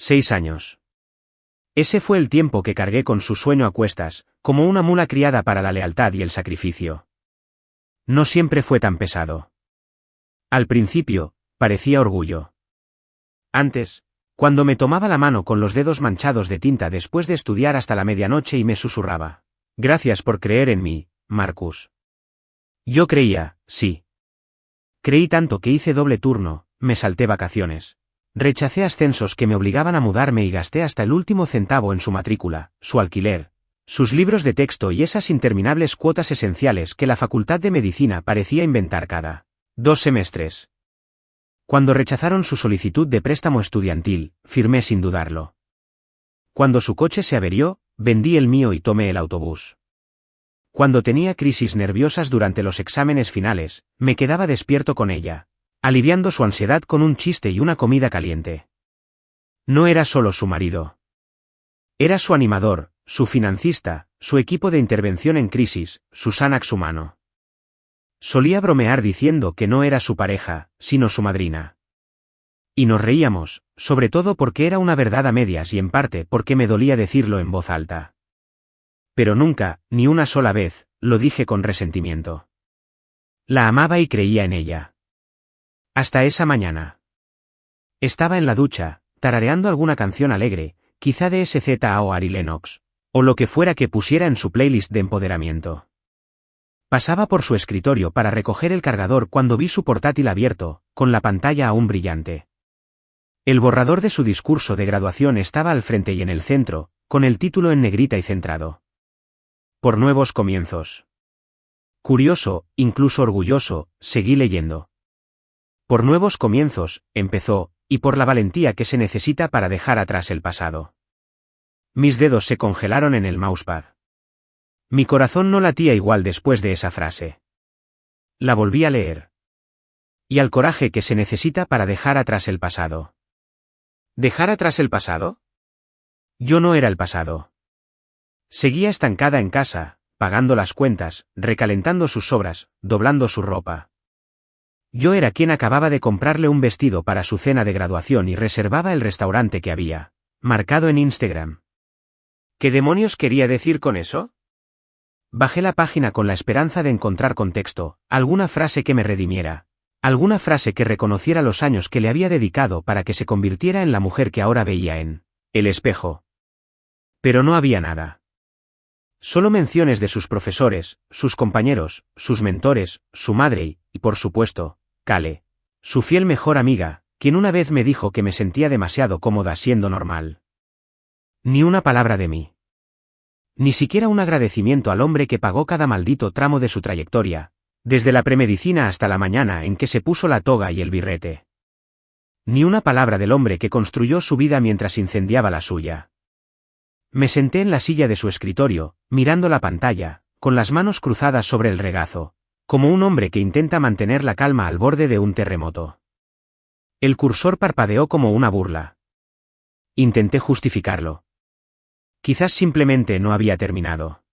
6 años. Ese fue el tiempo que cargué con su sueño a cuestas, como una mula criada para la lealtad y el sacrificio. No siempre fue tan pesado. Al principio, parecía orgullo. Antes, cuando me tomaba la mano con los dedos manchados de tinta después de estudiar hasta la medianoche y me susurraba: «Gracias por creer en mí, Marcus». Yo creía, sí. Creí tanto que hice doble turno, me salté vacaciones. Rechacé ascensos que me obligaban a mudarme y gasté hasta el último centavo en su matrícula, su alquiler, sus libros de texto y esas interminables cuotas esenciales que la Facultad de Medicina parecía inventar cada 2 semestres. Cuando rechazaron su solicitud de préstamo estudiantil, firmé sin dudarlo. Cuando su coche se averió, vendí el mío y tomé el autobús. Cuando tenía crisis nerviosas durante los exámenes finales, me quedaba despierto con ella, aliviando su ansiedad con un chiste y una comida caliente. No era solo su marido. Era su animador, su financista, su equipo de intervención en crisis, su Xanax humano. Solía bromear diciendo que no era su pareja, sino su madrina. Y nos reíamos, sobre todo porque era una verdad a medias y en parte porque me dolía decirlo en voz alta. Pero nunca, ni una sola vez, lo dije con resentimiento. La amaba y creía en ella. Hasta esa mañana. Estaba en la ducha, tarareando alguna canción alegre, quizá de SZA o Ari Lennox, o lo que fuera que pusiera en su playlist de empoderamiento. Pasaba por su escritorio para recoger el cargador cuando vi su portátil abierto, con la pantalla aún brillante. El borrador de su discurso de graduación estaba al frente y en el centro, con el título en negrita y centrado. Por nuevos comienzos. Curioso, incluso orgulloso, seguí leyendo. Por nuevos comienzos, empezó, y por la valentía que se necesita para dejar atrás el pasado. Mis dedos se congelaron en el mousepad. Mi corazón no latía igual después de esa frase. La volví a leer. Y al coraje que se necesita para dejar atrás el pasado. ¿Dejar atrás el pasado? Yo no era el pasado. Seguía estancada en casa, pagando las cuentas, recalentando sus sobras, doblando su ropa. Yo era quien acababa de comprarle un vestido para su cena de graduación y reservaba el restaurante que había marcado en Instagram. ¿Qué demonios quería decir con eso? Bajé la página con la esperanza de encontrar contexto, alguna frase que me redimiera, alguna frase que reconociera los años que le había dedicado para que se convirtiera en la mujer que ahora veía en el espejo. Pero no había nada. Solo menciones de sus profesores, sus compañeros, sus mentores, su madre y, por supuesto, Kale, su fiel mejor amiga, quien una vez me dijo que me sentía demasiado cómoda siendo normal. Ni una palabra de mí. Ni siquiera un agradecimiento al hombre que pagó cada maldito tramo de su trayectoria, desde la premedicina hasta la mañana en que se puso la toga y el birrete. Ni una palabra del hombre que construyó su vida mientras incendiaba la suya. Me senté en la silla de su escritorio, mirando la pantalla, con las manos cruzadas sobre el regazo, como un hombre que intenta mantener la calma al borde de un terremoto. El cursor parpadeó como una burla. Intenté justificarlo. Quizás simplemente no había terminado.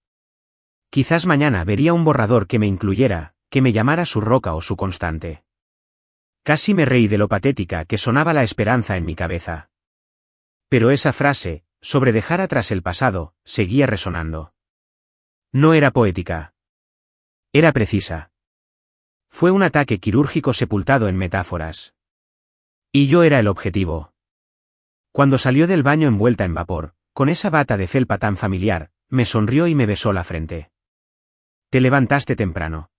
Quizás mañana vería un borrador que me incluyera, que me llamara su roca o su constante. Casi me reí de lo patética que sonaba la esperanza en mi cabeza. Pero esa frase, sobre dejar atrás el pasado, seguía resonando. No era poética. Era precisa. Fue un ataque quirúrgico sepultado en metáforas. Y yo era el objetivo. Cuando salió del baño envuelta en vapor, con esa bata de felpa tan familiar, me sonrió y me besó la frente. «Te levantaste temprano».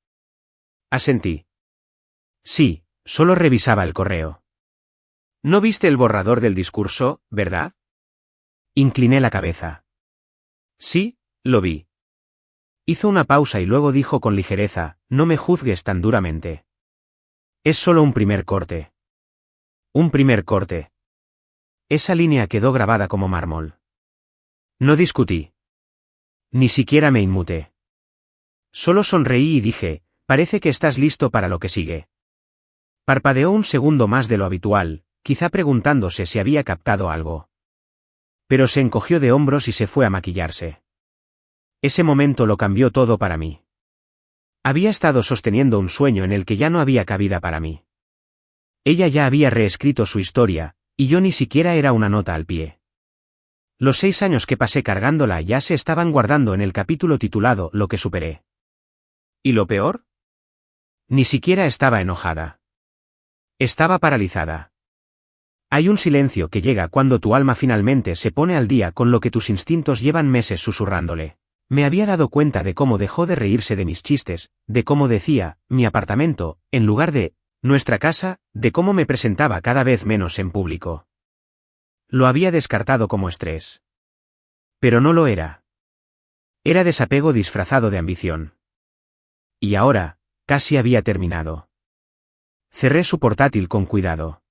Asentí. Sí, solo revisaba el correo. «¿No viste el borrador del discurso, verdad?» Incliné la cabeza. «Sí, lo vi». Hizo una pausa y luego dijo con ligereza: «No me juzgues tan duramente. Es solo un primer corte». Un primer corte. Esa línea quedó grabada como mármol. No discutí. Ni siquiera me inmuté. Solo sonreí y dije: «Parece que estás listo para lo que sigue». Parpadeó un segundo más de lo habitual, quizá preguntándose si había captado algo. Pero se encogió de hombros y se fue a maquillarse. Ese momento lo cambió todo para mí. Había estado sosteniendo un sueño en el que ya no había cabida para mí. Ella ya había reescrito su historia, Y yo ni siquiera era una nota al pie. Los 6 años que pasé cargándola ya se estaban guardando en el capítulo titulado Lo que superé. ¿Y lo peor? Ni siquiera estaba enojada. Estaba paralizada. Hay un silencio que llega cuando tu alma finalmente se pone al día con lo que tus instintos llevan meses susurrándole. Me había dado cuenta de cómo dejó de reírse de mis chistes, de cómo decía, mi apartamento, en lugar de, nuestra casa, de cómo me presentaba cada vez menos en público. Lo había descartado como estrés. Pero no lo era. Era desapego disfrazado de ambición. Y ahora, casi había terminado. Cerré su portátil con cuidado.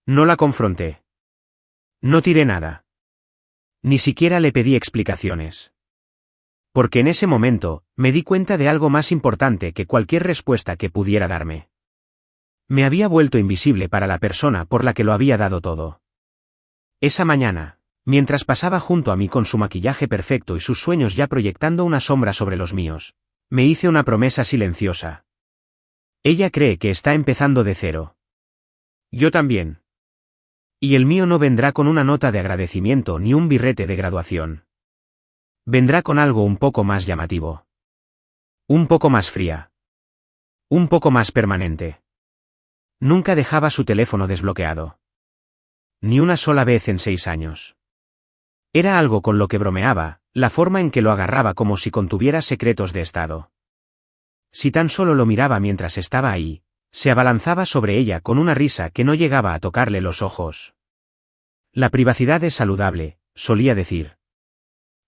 No la confronté. No tiré nada. Ni siquiera le pedí explicaciones. Porque en ese momento, me di cuenta de algo más importante que cualquier respuesta que pudiera darme. Me había vuelto invisible para la persona por la que lo había dado todo. Esa mañana, mientras pasaba junto a mí con su maquillaje perfecto y sus sueños ya proyectando una sombra sobre los míos, me hice una promesa silenciosa. Ella cree que está empezando de cero. Yo también. Y el mío no vendrá con una nota de agradecimiento ni un birrete de graduación. Vendrá con algo un poco más llamativo. Un poco más fría. Un poco más permanente. Nunca dejaba su teléfono desbloqueado. Ni una sola vez en 6 años. Era algo con lo que bromeaba, la forma en que lo agarraba como si contuviera secretos de estado. Si tan solo lo miraba mientras estaba ahí, se abalanzaba sobre ella con una risa que no llegaba a tocarle los ojos. La privacidad es saludable, solía decir.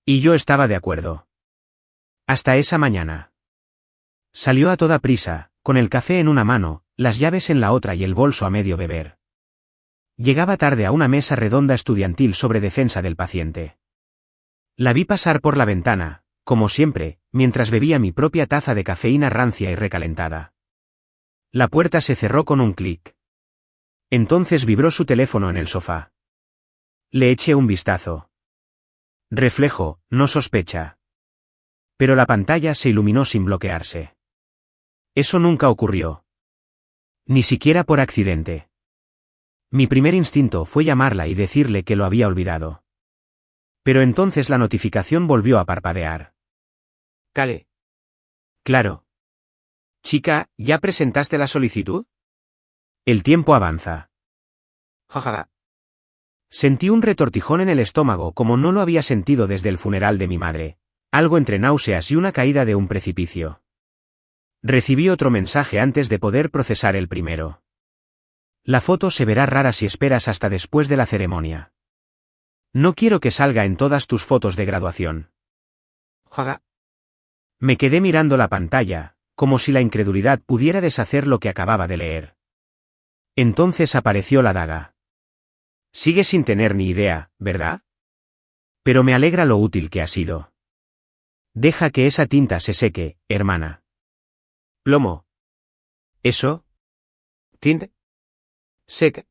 Y yo estaba de acuerdo. Hasta esa mañana. Salió a toda prisa, con el café en una mano, las llaves en la otra y el bolso a medio beber. Llegaba tarde a una mesa redonda estudiantil sobre defensa del paciente. La vi pasar por la ventana, como siempre, mientras bebía mi propia taza de cafeína rancia y recalentada. La puerta se cerró con un clic. Entonces vibró su teléfono en el sofá. Le eché un vistazo. Reflejo, no sospecha. Pero la pantalla se iluminó sin bloquearse. Eso nunca ocurrió. Ni siquiera por accidente. Mi primer instinto fue llamarla y decirle que lo había olvidado. Pero entonces la notificación volvió a parpadear. Cale. Claro. Chica, ¿ya presentaste la solicitud? El tiempo avanza. Jaja. Sentí un retortijón en el estómago como no lo había sentido desde el funeral de mi madre, algo entre náuseas y una caída de un precipicio. Recibí otro mensaje antes de poder procesar el primero. La foto se verá rara si esperas hasta después de la ceremonia. No quiero que salga en todas tus fotos de graduación. Jaja. Me quedé mirando la pantalla, como si la incredulidad pudiera deshacer lo que acababa de leer. Entonces apareció la daga. Sigues sin tener ni idea, ¿verdad? Pero me alegra lo útil que ha sido. Deja que esa tinta se seque, hermana. Plomo. ¿Eso? Tint. Sec.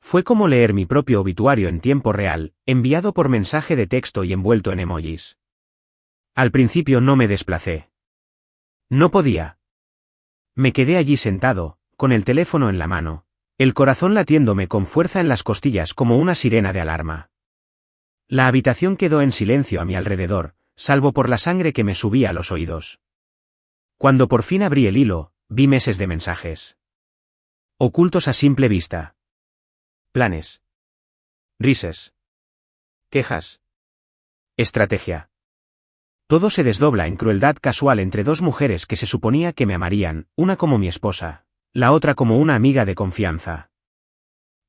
Fue como leer mi propio obituario en tiempo real, enviado por mensaje de texto y envuelto en emojis. Al principio no me desplacé. No podía. Me quedé allí sentado, con el teléfono en la mano, el corazón latiéndome con fuerza en las costillas como una sirena de alarma. La habitación quedó en silencio a mi alrededor, salvo por la sangre que me subía a los oídos. Cuando por fin abrí el hilo, vi meses de mensajes. Ocultos a simple vista. Planes. Risas. Quejas. Estrategia. Todo se desdobla en crueldad casual entre dos mujeres que se suponía que me amarían, una como mi esposa, la otra como una amiga de confianza.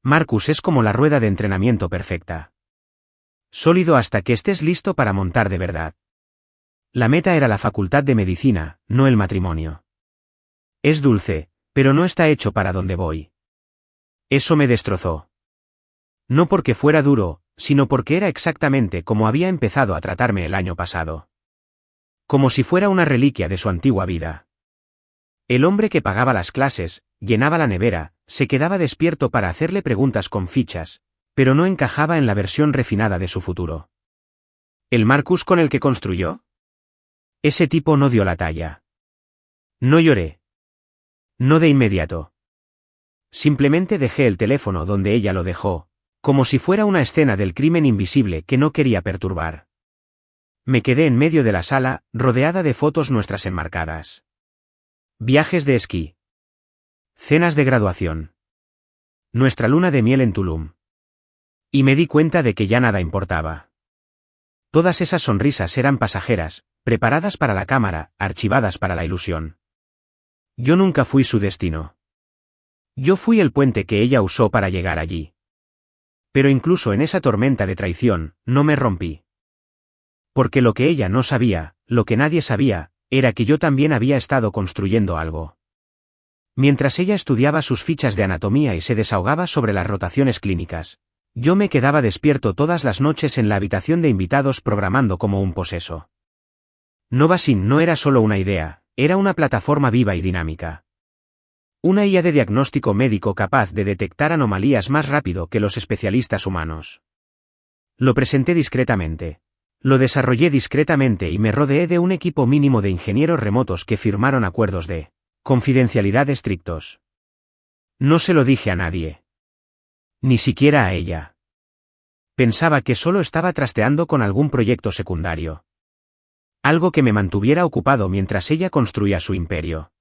Marcus es como la rueda de entrenamiento perfecta. Sólido hasta que estés listo para montar de verdad. La meta era la facultad de medicina, no el matrimonio. Es dulce, pero no está hecho para donde voy. Eso me destrozó. No porque fuera duro, sino porque era exactamente como había empezado a tratarme el año pasado. Como si fuera una reliquia de su antigua vida. El hombre que pagaba las clases, llenaba la nevera, se quedaba despierto para hacerle preguntas con fichas, pero no encajaba en la versión refinada de su futuro. ¿El Marcus con el que construyó? Ese tipo no dio la talla. No lloré. No de inmediato. Simplemente dejé el teléfono donde ella lo dejó, como si fuera una escena del crimen invisible que no quería perturbar. Me quedé en medio de la sala, rodeada de fotos nuestras enmarcadas. Viajes de esquí. Cenas de graduación. Nuestra luna de miel en Tulum. Y me di cuenta de que ya nada importaba. Todas esas sonrisas eran pasajeras, preparadas para la cámara, archivadas para la ilusión. Yo nunca fui su destino. Yo fui el puente que ella usó para llegar allí. Pero incluso en esa tormenta de traición, no me rompí. Porque lo que ella no sabía, lo que nadie sabía, era que yo también había estado construyendo algo. Mientras ella estudiaba sus fichas de anatomía y se desahogaba sobre las rotaciones clínicas, yo me quedaba despierto todas las noches en la habitación de invitados programando como un poseso. Novasin no era solo una idea, era una plataforma viva y dinámica. Una IA de diagnóstico médico capaz de detectar anomalías más rápido que los especialistas humanos. Lo presenté discretamente. Lo desarrollé discretamente y me rodeé de un equipo mínimo de ingenieros remotos que firmaron acuerdos de confidencialidad estrictos. No se lo dije a nadie. Ni siquiera a ella. Pensaba que solo estaba trasteando con algún proyecto secundario. Algo que me mantuviera ocupado mientras ella construía su imperio.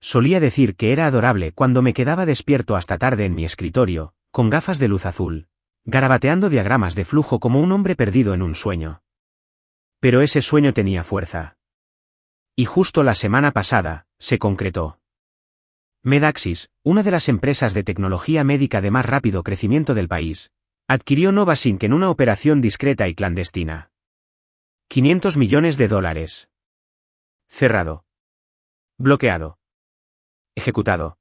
Solía decir que era adorable cuando me quedaba despierto hasta tarde en mi escritorio, con gafas de luz azul, garabateando diagramas de flujo como un hombre perdido en un sueño. Pero ese sueño tenía fuerza. Y justo la semana pasada, se concretó. Medaxis, una de las empresas de tecnología médica de más rápido crecimiento del país, adquirió Novasin en una operación discreta y clandestina. $500 millones. Cerrado. Bloqueado. Ejecutado.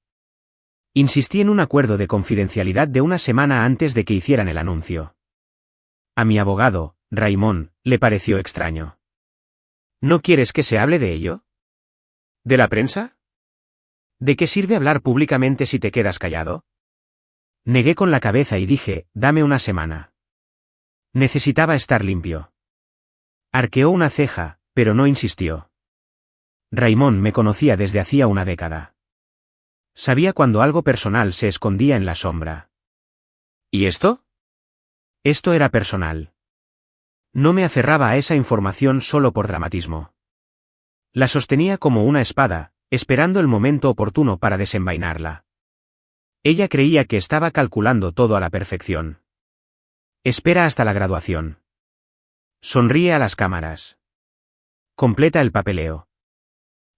Insistí en un acuerdo de confidencialidad de una semana antes de que hicieran el anuncio. A mi abogado, Raimón, le pareció extraño. ¿No quieres que se hable de ello? ¿De la prensa? ¿De qué sirve hablar públicamente si te quedas callado? Negué con la cabeza y dije, dame una semana. Necesitaba estar limpio. Arqueó una ceja, pero no insistió. Raimón me conocía desde hacía una década. Sabía cuando algo personal se escondía en la sombra. ¿Y esto? Esto era personal. No me aferraba a esa información solo por dramatismo. La sostenía como una espada, esperando el momento oportuno para desenvainarla. Ella creía que estaba calculando todo a la perfección. Espera hasta la graduación. Sonríe a las cámaras. Completa el papeleo.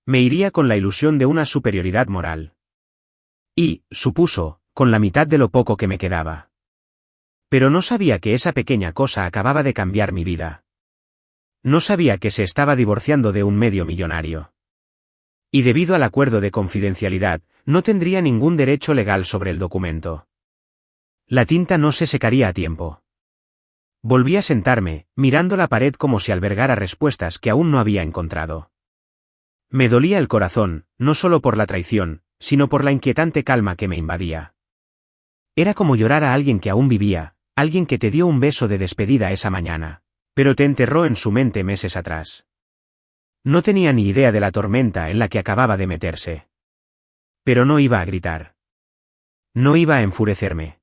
Me iría con la ilusión de una superioridad moral. Y, supuso, con la mitad de lo poco que me quedaba. Pero no sabía que esa pequeña cosa acababa de cambiar mi vida. No sabía que se estaba divorciando de un medio millonario. Y debido al acuerdo de confidencialidad, no tendría ningún derecho legal sobre el documento. La tinta no se secaría a tiempo. Volví a sentarme, mirando la pared como si albergara respuestas que aún no había encontrado. Me dolía el corazón, no solo por la traición, sino por la inquietante calma que me invadía. Era como llorar a alguien que aún vivía, alguien que te dio un beso de despedida esa mañana, pero te enterró en su mente meses atrás. No tenía ni idea de la tormenta en la que acababa de meterse. Pero no iba a gritar. No iba a enfurecerme.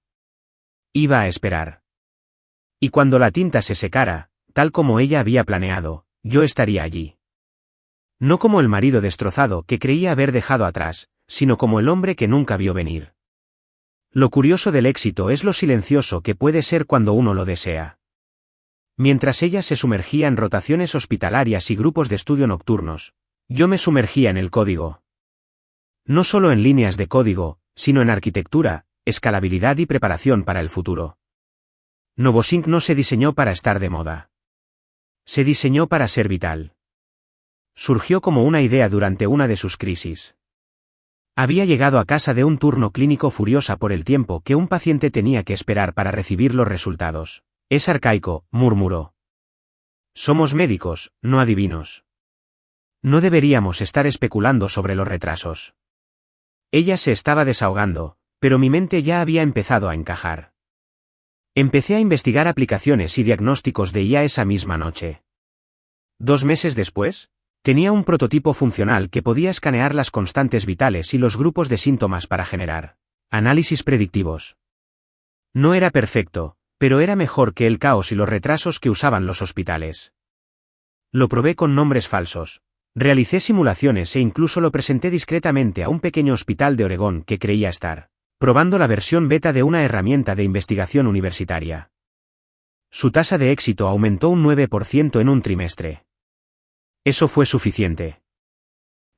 Iba a esperar. Y cuando la tinta se secara, tal como ella había planeado, yo estaría allí. No como el marido destrozado que creía haber dejado atrás, sino como el hombre que nunca vio venir. Lo curioso del éxito es lo silencioso que puede ser cuando uno lo desea. Mientras ella se sumergía en rotaciones hospitalarias y grupos de estudio nocturnos, yo me sumergía en el código. No solo en líneas de código, sino en arquitectura, escalabilidad y preparación para el futuro. Novosync no se diseñó para estar de moda. Se diseñó para ser vital. Surgió como una idea durante una de sus crisis. Había llegado a casa de un turno clínico furiosa por el tiempo que un paciente tenía que esperar para recibir los resultados. Es arcaico, murmuró. Somos médicos, no adivinos. No deberíamos estar especulando sobre los retrasos. Ella se estaba desahogando, pero mi mente ya había empezado a encajar. Empecé a investigar aplicaciones y diagnósticos de IA esa misma noche. 2 meses después, tenía un prototipo funcional que podía escanear las constantes vitales y los grupos de síntomas para generar Análisis predictivos. No era perfecto, pero era mejor que el caos y los retrasos que usaban los hospitales. Lo probé con nombres falsos. Realicé simulaciones e incluso lo presenté discretamente a un pequeño hospital de Oregón que creía estar probando la versión beta de una herramienta de investigación universitaria. Su tasa de éxito aumentó un 9% en un trimestre. Eso fue suficiente.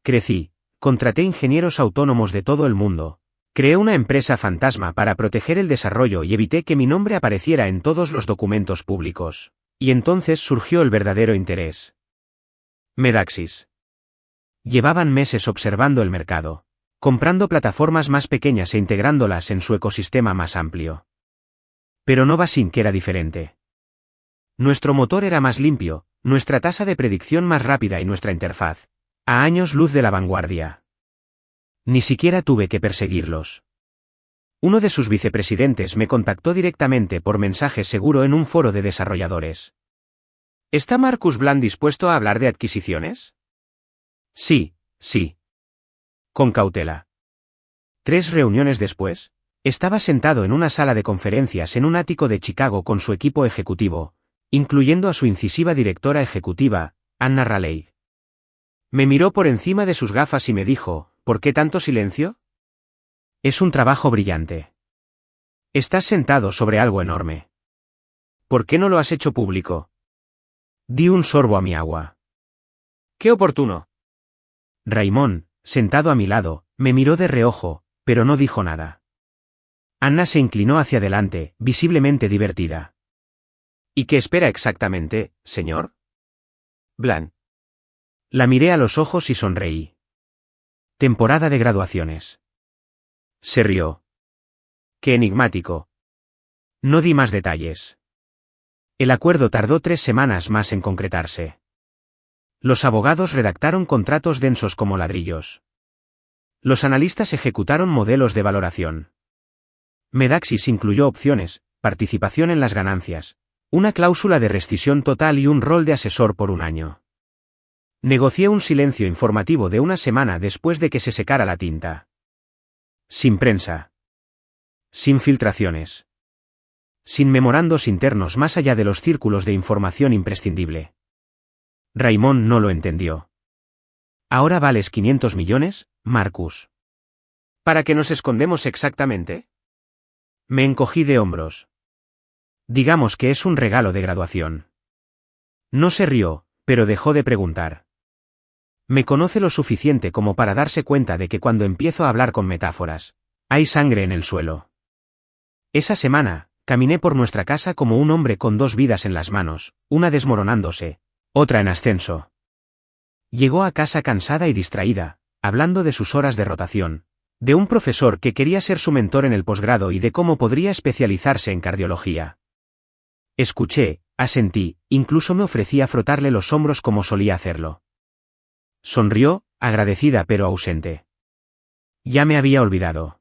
Crecí, contraté ingenieros autónomos de todo el mundo, creé una empresa fantasma para proteger el desarrollo y evité que mi nombre apareciera en todos los documentos públicos. Y entonces surgió el verdadero interés. Medaxis. Llevaban meses observando el mercado, comprando plataformas más pequeñas e integrándolas en su ecosistema más amplio. Pero Novasync era diferente. Nuestro motor era más limpio, nuestra tasa de predicción más rápida y nuestra interfaz, a años luz de la vanguardia. Ni siquiera tuve que perseguirlos. Uno de sus vicepresidentes me contactó directamente por mensaje seguro en un foro de desarrolladores. ¿Está Marcus Bland dispuesto a hablar de adquisiciones? Sí. Con cautela. 3 reuniones después, estaba sentado en una sala de conferencias en un ático de Chicago con su equipo ejecutivo, incluyendo a su incisiva directora ejecutiva, Anna Raleigh. Me miró por encima de sus gafas y me dijo, ¿por qué tanto silencio? Es un trabajo brillante. Estás sentado sobre algo enorme. ¿Por qué no lo has hecho público? Di un sorbo a mi agua. ¡Qué oportuno! Raymond, sentado a mi lado, me miró de reojo, pero no dijo nada. Anna se inclinó hacia adelante, visiblemente divertida. ¿Y qué espera exactamente, señor Bland? La miré a los ojos y sonreí. Temporada de graduaciones. Se rió. Qué enigmático. No di más detalles. El acuerdo tardó 3 semanas más en concretarse. Los abogados redactaron contratos densos como ladrillos. Los analistas ejecutaron modelos de valoración. Medaxis incluyó opciones, participación en las ganancias, una cláusula de rescisión total y un rol de asesor por un año. Negocié un silencio informativo de una semana después de que se secara la tinta. Sin prensa. Sin filtraciones. Sin memorandos internos más allá de los círculos de información imprescindible. Raymond no lo entendió. ¿Ahora vales 500 millones, Marcus? ¿Para qué nos escondemos exactamente? Me encogí de hombros. Digamos que es un regalo de graduación. No se rió, pero dejó de preguntar. Me conoce lo suficiente como para darse cuenta de que cuando empiezo a hablar con metáforas, hay sangre en el suelo. Esa semana, caminé por nuestra casa como un hombre con 2 vidas en las manos, una desmoronándose, otra en ascenso. Llegó a casa cansada y distraída, hablando de sus horas de rotación, de un profesor que quería ser su mentor en el posgrado y de cómo podría especializarse en cardiología. Escuché, asentí, incluso me ofrecí a frotarle los hombros como solía hacerlo. Sonrió, agradecida pero ausente. Ya me había olvidado.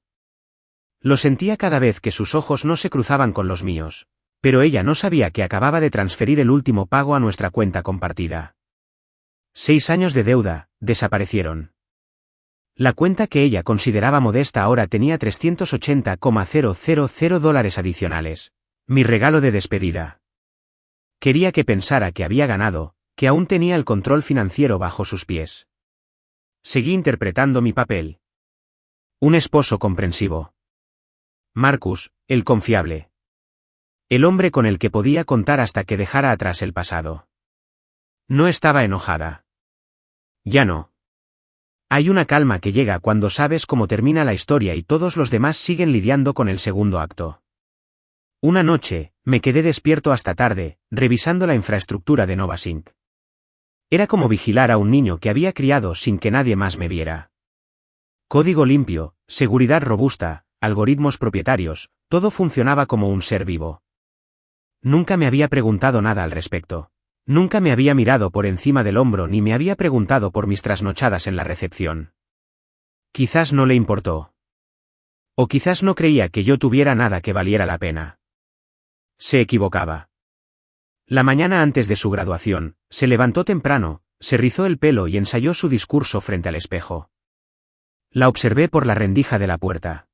Lo sentía cada vez que sus ojos no se cruzaban con los míos, pero ella no sabía que acababa de transferir el último pago a nuestra cuenta compartida. 6 años de deuda, desaparecieron. La cuenta que ella consideraba modesta ahora tenía $380,000 adicionales. Mi regalo de despedida. Quería que pensara que había ganado, que aún tenía el control financiero bajo sus pies. Seguí interpretando mi papel. Un esposo comprensivo. Marcus, el confiable. El hombre con el que podía contar hasta que dejara atrás el pasado. No estaba enojada. Ya no. Hay una calma que llega cuando sabes cómo termina la historia y todos los demás siguen lidiando con el segundo acto. Una noche, me quedé despierto hasta tarde, revisando la infraestructura de Novasync. Era como vigilar a un niño que había criado sin que nadie más me viera. Código limpio, seguridad robusta, algoritmos propietarios, todo funcionaba como un ser vivo. Nunca me había preguntado nada al respecto. Nunca me había mirado por encima del hombro ni me había preguntado por mis trasnochadas en la recepción. Quizás no le importó. O quizás no creía que yo tuviera nada que valiera la pena. Se equivocaba. La mañana antes de su graduación, se levantó temprano, se rizó el pelo y ensayó su discurso frente al espejo. La observé por la rendija de la puerta.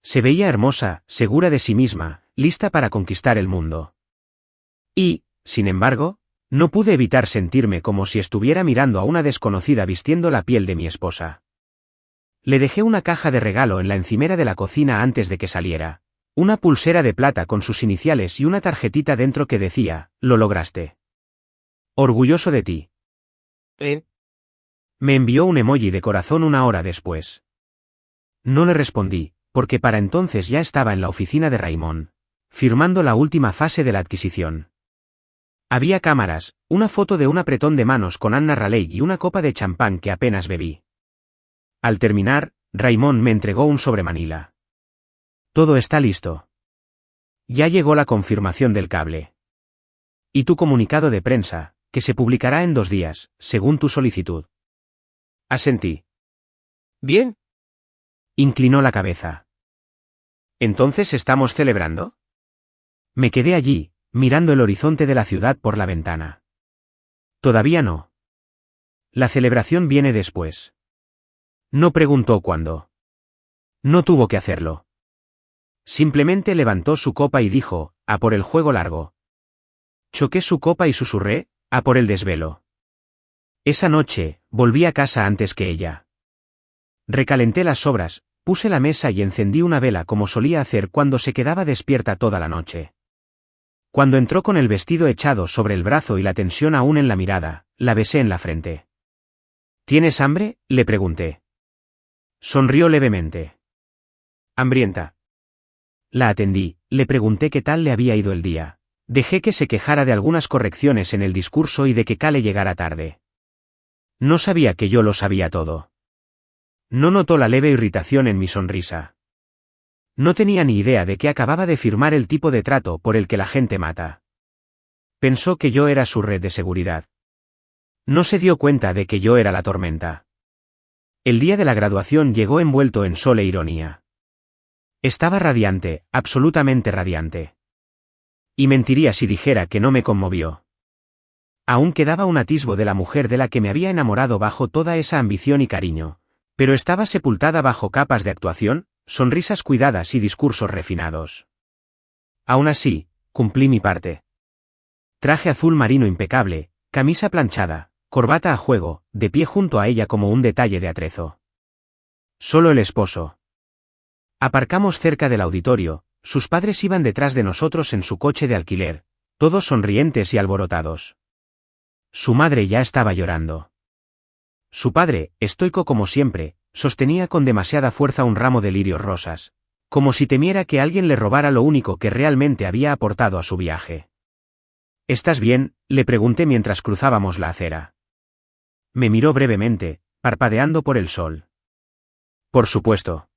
Se veía hermosa, segura de sí misma, lista para conquistar el mundo. Y, sin embargo, no pude evitar sentirme como si estuviera mirando a una desconocida vistiendo la piel de mi esposa. Le dejé una caja de regalo en la encimera de la cocina antes de que saliera. Una pulsera de plata con sus iniciales y una tarjetita dentro que decía, «Lo lograste. Orgulloso de ti». Me envió un emoji de corazón una hora después. No le respondí, porque para entonces ya estaba en la oficina de Raymond, firmando la última fase de la adquisición. Había cámaras, una foto de un apretón de manos con Anna Raleigh y una copa de champán que apenas bebí. Al terminar, Raymond me entregó un sobremanila. Todo está listo. Ya llegó la confirmación del cable. Y tu comunicado de prensa, que se publicará en 2 días, según tu solicitud. Asentí. Bien. Inclinó la cabeza. ¿Entonces estamos celebrando? Me quedé allí, mirando el horizonte de la ciudad por la ventana. Todavía no. La celebración viene después. No preguntó cuándo. No tuvo que hacerlo. Simplemente levantó su copa y dijo, «A por el juego largo». Choqué su copa y susurré, «A por el desvelo». Esa noche, volví a casa antes que ella. Recalenté las sobras, puse la mesa y encendí una vela como solía hacer cuando se quedaba despierta toda la noche. Cuando entró con el vestido echado sobre el brazo y la tensión aún en la mirada, la besé en la frente. ¿Tienes hambre?, le pregunté. Sonrió levemente. Hambrienta. La atendí, le pregunté qué tal le había ido el día. Dejé que se quejara de algunas correcciones en el discurso y de que Cale llegara tarde. No sabía que yo lo sabía todo. No notó la leve irritación en mi sonrisa. No tenía ni idea de que acababa de firmar el tipo de trato por el que la gente mata. Pensó que yo era su red de seguridad. No se dio cuenta de que yo era la tormenta. El día de la graduación llegó envuelto en sol e ironía. Estaba radiante, absolutamente radiante. Y mentiría si dijera que no me conmovió. Aún quedaba un atisbo de la mujer de la que me había enamorado bajo toda esa ambición y cariño, pero estaba sepultada bajo capas de actuación, sonrisas cuidadas y discursos refinados. Aún así, cumplí mi parte. Traje azul marino impecable, camisa planchada, corbata a juego, de pie junto a ella como un detalle de atrezo. Solo el esposo. Aparcamos cerca del auditorio, sus padres iban detrás de nosotros en su coche de alquiler, todos sonrientes y alborotados. Su madre ya estaba llorando. Su padre, estoico como siempre, sostenía con demasiada fuerza un ramo de lirios rosas, como si temiera que alguien le robara lo único que realmente había aportado a su viaje. ¿Estás bien?, le pregunté mientras cruzábamos la acera. Me miró brevemente, parpadeando por el sol. Por supuesto.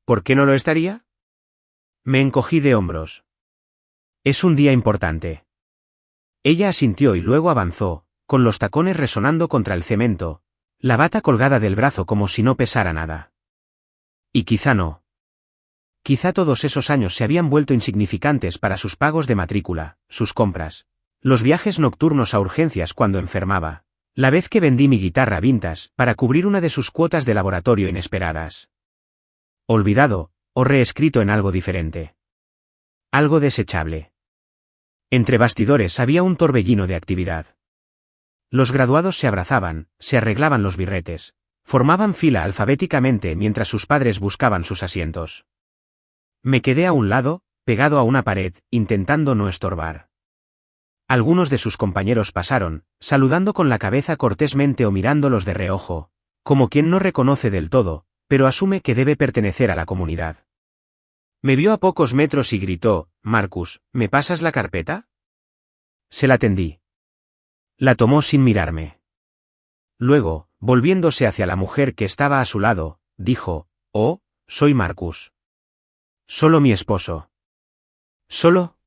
¿Por qué no lo estaría? Me encogí de hombros. Es un día importante. Ella asintió y luego avanzó, con los tacones resonando contra el cemento, la bata colgada del brazo como si no pesara nada. Y quizá no. Quizá todos esos años se habían vuelto insignificantes para sus pagos de matrícula, sus compras, los viajes nocturnos a urgencias cuando enfermaba, la vez que vendí mi guitarra vintage para cubrir una de sus cuotas de laboratorio inesperadas. Olvidado, o reescrito en algo diferente. Algo desechable. Entre bastidores había un torbellino de actividad. Los graduados se abrazaban, se arreglaban los birretes, formaban fila alfabéticamente mientras sus padres buscaban sus asientos. Me quedé a un lado, pegado a una pared, intentando no estorbar. Algunos de sus compañeros pasaron, saludando con la cabeza cortésmente o mirándolos de reojo, como quien no reconoce del todo, pero asume que debe pertenecer a la comunidad. Me vio a pocos metros y gritó, «Marcus, ¿me pasas la carpeta?» Se la tendí. La tomó sin mirarme. Luego, volviéndose hacia la mujer que estaba a su lado, dijo, «Oh, soy Marcus. Solo mi esposo». ¿Solo?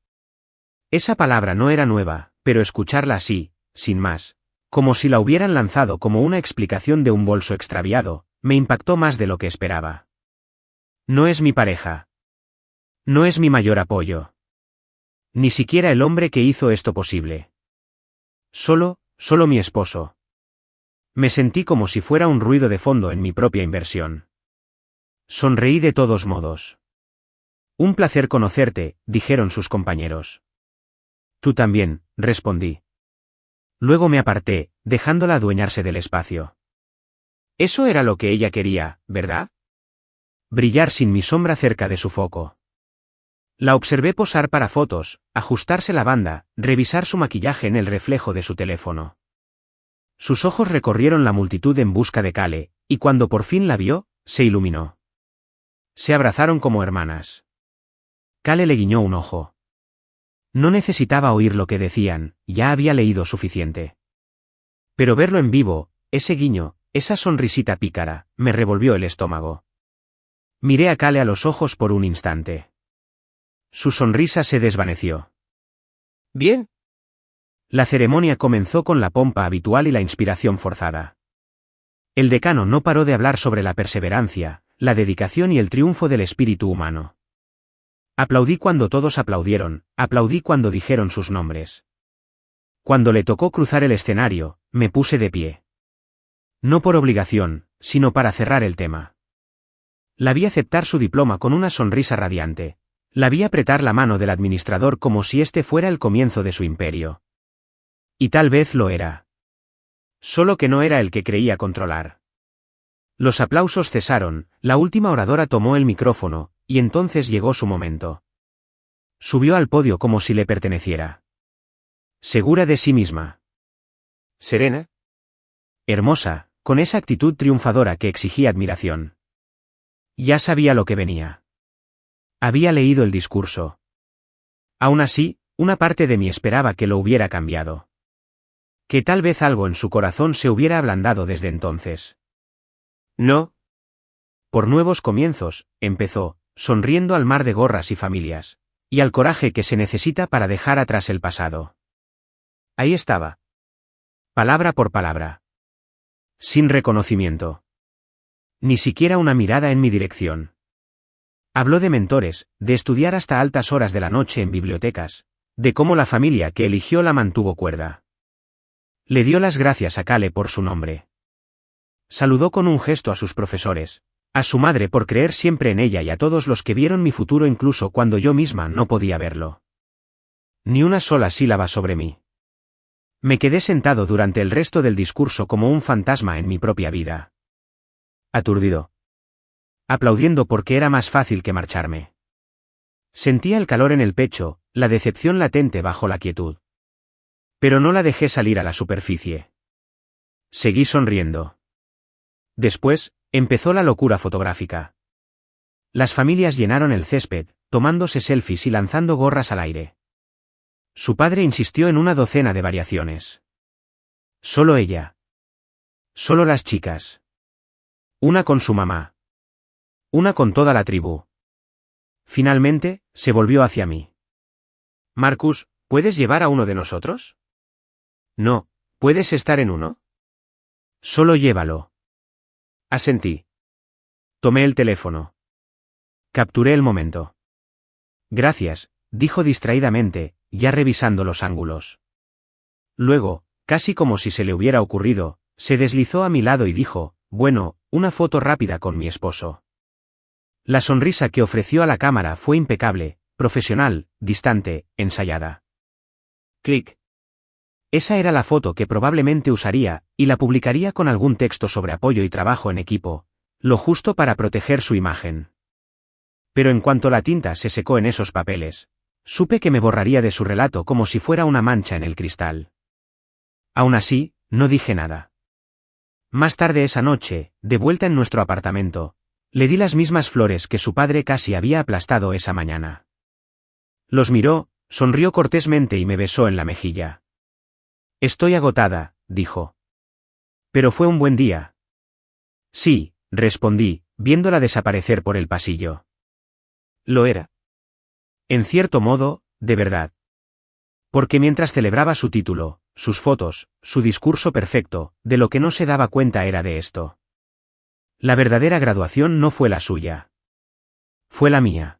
Esa palabra no era nueva, pero escucharla así, sin más, como si la hubieran lanzado como una explicación de un bolso extraviado, me impactó más de lo que esperaba. No es mi pareja. No es mi mayor apoyo. Ni siquiera el hombre que hizo esto posible. Solo mi esposo. Me sentí como si fuera un ruido de fondo en mi propia inversión. Sonreí de todos modos. Un placer conocerte, dijeron sus compañeros. Tú también, respondí. Luego me aparté, dejándola adueñarse del espacio. Eso era lo que ella quería, ¿verdad? Brillar sin mi sombra cerca de su foco. La observé posar para fotos, ajustarse la banda, revisar su maquillaje en el reflejo de su teléfono. Sus ojos recorrieron la multitud en busca de Kale, y cuando por fin la vio, se iluminó. Se abrazaron como hermanas. Kale le guiñó un ojo. No necesitaba oír lo que decían, ya había leído suficiente. Pero verlo en vivo, ese guiño, esa sonrisita pícara, me revolvió el estómago. Miré a Kale a los ojos por un instante. Su sonrisa se desvaneció. Bien. La ceremonia comenzó con la pompa habitual y la inspiración forzada. El decano no paró de hablar sobre la perseverancia, la dedicación y el triunfo del espíritu humano. Aplaudí cuando todos aplaudieron, aplaudí cuando dijeron sus nombres. Cuando le tocó cruzar el escenario, me puse de pie. No por obligación, sino para cerrar el tema. La vi aceptar su diploma con una sonrisa radiante. La vi apretar la mano del administrador como si este fuera el comienzo de su imperio. Y tal vez lo era. Solo que no era el que creía controlar. Los aplausos cesaron, la última oradora tomó el micrófono, y entonces llegó su momento. Subió al podio como si le perteneciera. Segura de sí misma. Serena. Hermosa, con esa actitud triunfadora que exigía admiración. Ya sabía lo que venía. Había leído el discurso. Aún así, una parte de mí esperaba que lo hubiera cambiado. Que tal vez algo en su corazón se hubiera ablandado desde entonces. No. Por nuevos comienzos, empezó, sonriendo al mar de gorras y familias, y al coraje que se necesita para dejar atrás el pasado. Ahí estaba. Palabra por palabra. Sin reconocimiento. Ni siquiera una mirada en mi dirección. Habló de mentores, de estudiar hasta altas horas de la noche en bibliotecas, de cómo la familia que eligió la mantuvo cuerda. Le dio las gracias a Kale por su nombre. Saludó con un gesto a sus profesores, a su madre por creer siempre en ella y a todos los que vieron mi futuro incluso cuando yo misma no podía verlo. Ni una sola sílaba sobre mí. Me quedé sentado durante el resto del discurso como un fantasma en mi propia vida. Aturdido. Aplaudiendo porque era más fácil que marcharme. Sentía el calor en el pecho, la decepción latente bajo la quietud. Pero no la dejé salir a la superficie. Seguí sonriendo. Después, empezó la locura fotográfica. Las familias llenaron el césped, tomándose selfies y lanzando gorras al aire. Su padre insistió en una docena de variaciones. Solo ella. Solo las chicas. Una con su mamá. Una con toda la tribu. Finalmente, se volvió hacia mí. Marcus, ¿puedes llevar a uno de nosotros? No, ¿puedes estar en uno? Solo llévalo. Asentí. Tomé el teléfono. Capturé el momento. Gracias, dijo distraídamente, ya revisando los ángulos. Luego, casi como si se le hubiera ocurrido, se deslizó a mi lado y dijo, bueno, una foto rápida con mi esposo. La sonrisa que ofreció a la cámara fue impecable, profesional, distante, ensayada. Clic. Esa era la foto que probablemente usaría, y la publicaría con algún texto sobre apoyo y trabajo en equipo, lo justo para proteger su imagen. Pero en cuanto la tinta se secó en esos papeles, supe que me borraría de su relato como si fuera una mancha en el cristal. Aún así, no dije nada. Más tarde esa noche, de vuelta en nuestro apartamento, le di las mismas flores que su padre casi había aplastado esa mañana. Los miró, sonrió cortésmente y me besó en la mejilla. Estoy agotada, dijo. Pero fue un buen día. Sí, respondí, viéndola desaparecer por el pasillo. Lo era. En cierto modo, de verdad. Porque mientras celebraba su título, sus fotos, su discurso perfecto, de lo que no se daba cuenta era de esto. La verdadera graduación no fue la suya. Fue la mía.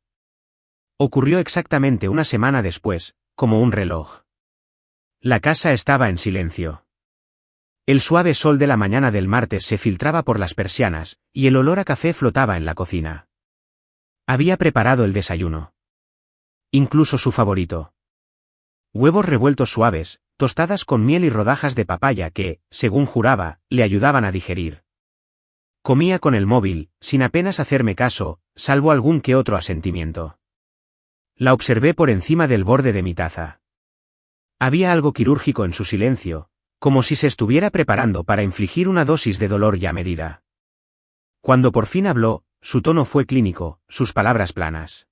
Ocurrió exactamente una semana después, como un reloj. La casa estaba en silencio. El suave sol de la mañana del martes se filtraba por las persianas, y el olor a café flotaba en la cocina. Había preparado el desayuno. Incluso su favorito. Huevos revueltos suaves, tostadas con miel y rodajas de papaya que, según juraba, le ayudaban a digerir. Comía con el móvil, sin apenas hacerme caso, salvo algún que otro asentimiento. La observé por encima del borde de mi taza. Había algo quirúrgico en su silencio, como si se estuviera preparando para infligir una dosis de dolor ya medida. Cuando por fin habló, su tono fue clínico, sus palabras planas.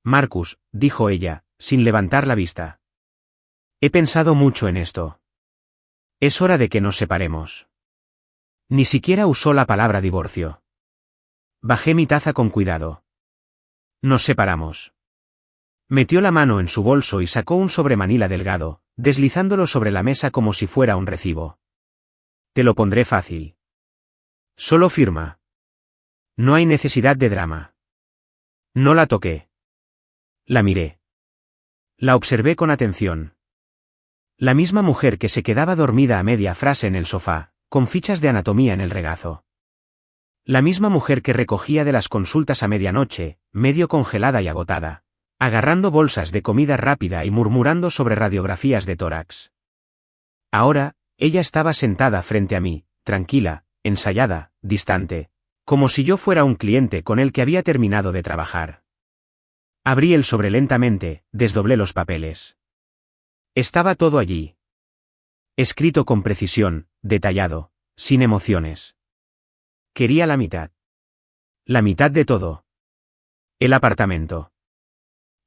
Marcus, dijo ella, sin levantar la vista. He pensado mucho en esto. Es hora de que nos separemos. Ni siquiera usó la palabra divorcio. Bajé mi taza con cuidado. Nos separamos. Metió la mano en su bolso y sacó un sobremanila delgado, deslizándolo sobre la mesa como si fuera un recibo. Te lo pondré fácil. Solo firma. No hay necesidad de drama. No la toqué. La miré. La observé con atención. La misma mujer que se quedaba dormida a media frase en el sofá, con fichas de anatomía en el regazo. La misma mujer que recogía de las consultas a medianoche, medio congelada y agotada, agarrando bolsas de comida rápida y murmurando sobre radiografías de tórax. Ahora, ella estaba sentada frente a mí, tranquila, ensayada, distante, como si yo fuera un cliente con el que había terminado de trabajar. Abrí el sobre lentamente, desdoblé los papeles. Estaba todo allí. Escrito con precisión, detallado, sin emociones. Quería la mitad. La mitad de todo. El apartamento.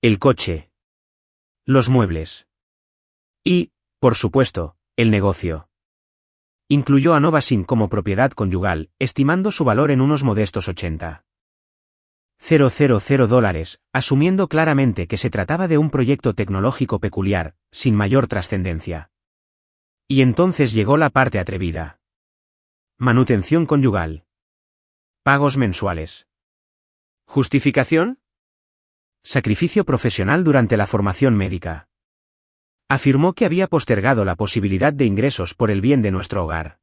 El coche. Los muebles. Y, por supuesto, el negocio. Incluyó a Novasin como propiedad conyugal, estimando su valor en unos modestos $80,000, asumiendo claramente que se trataba de un proyecto tecnológico peculiar, sin mayor trascendencia. Y entonces llegó la parte atrevida. Manutención conyugal. Pagos mensuales. ¿Justificación? Sacrificio profesional durante la formación médica. Afirmó que había postergado la posibilidad de ingresos por el bien de nuestro hogar.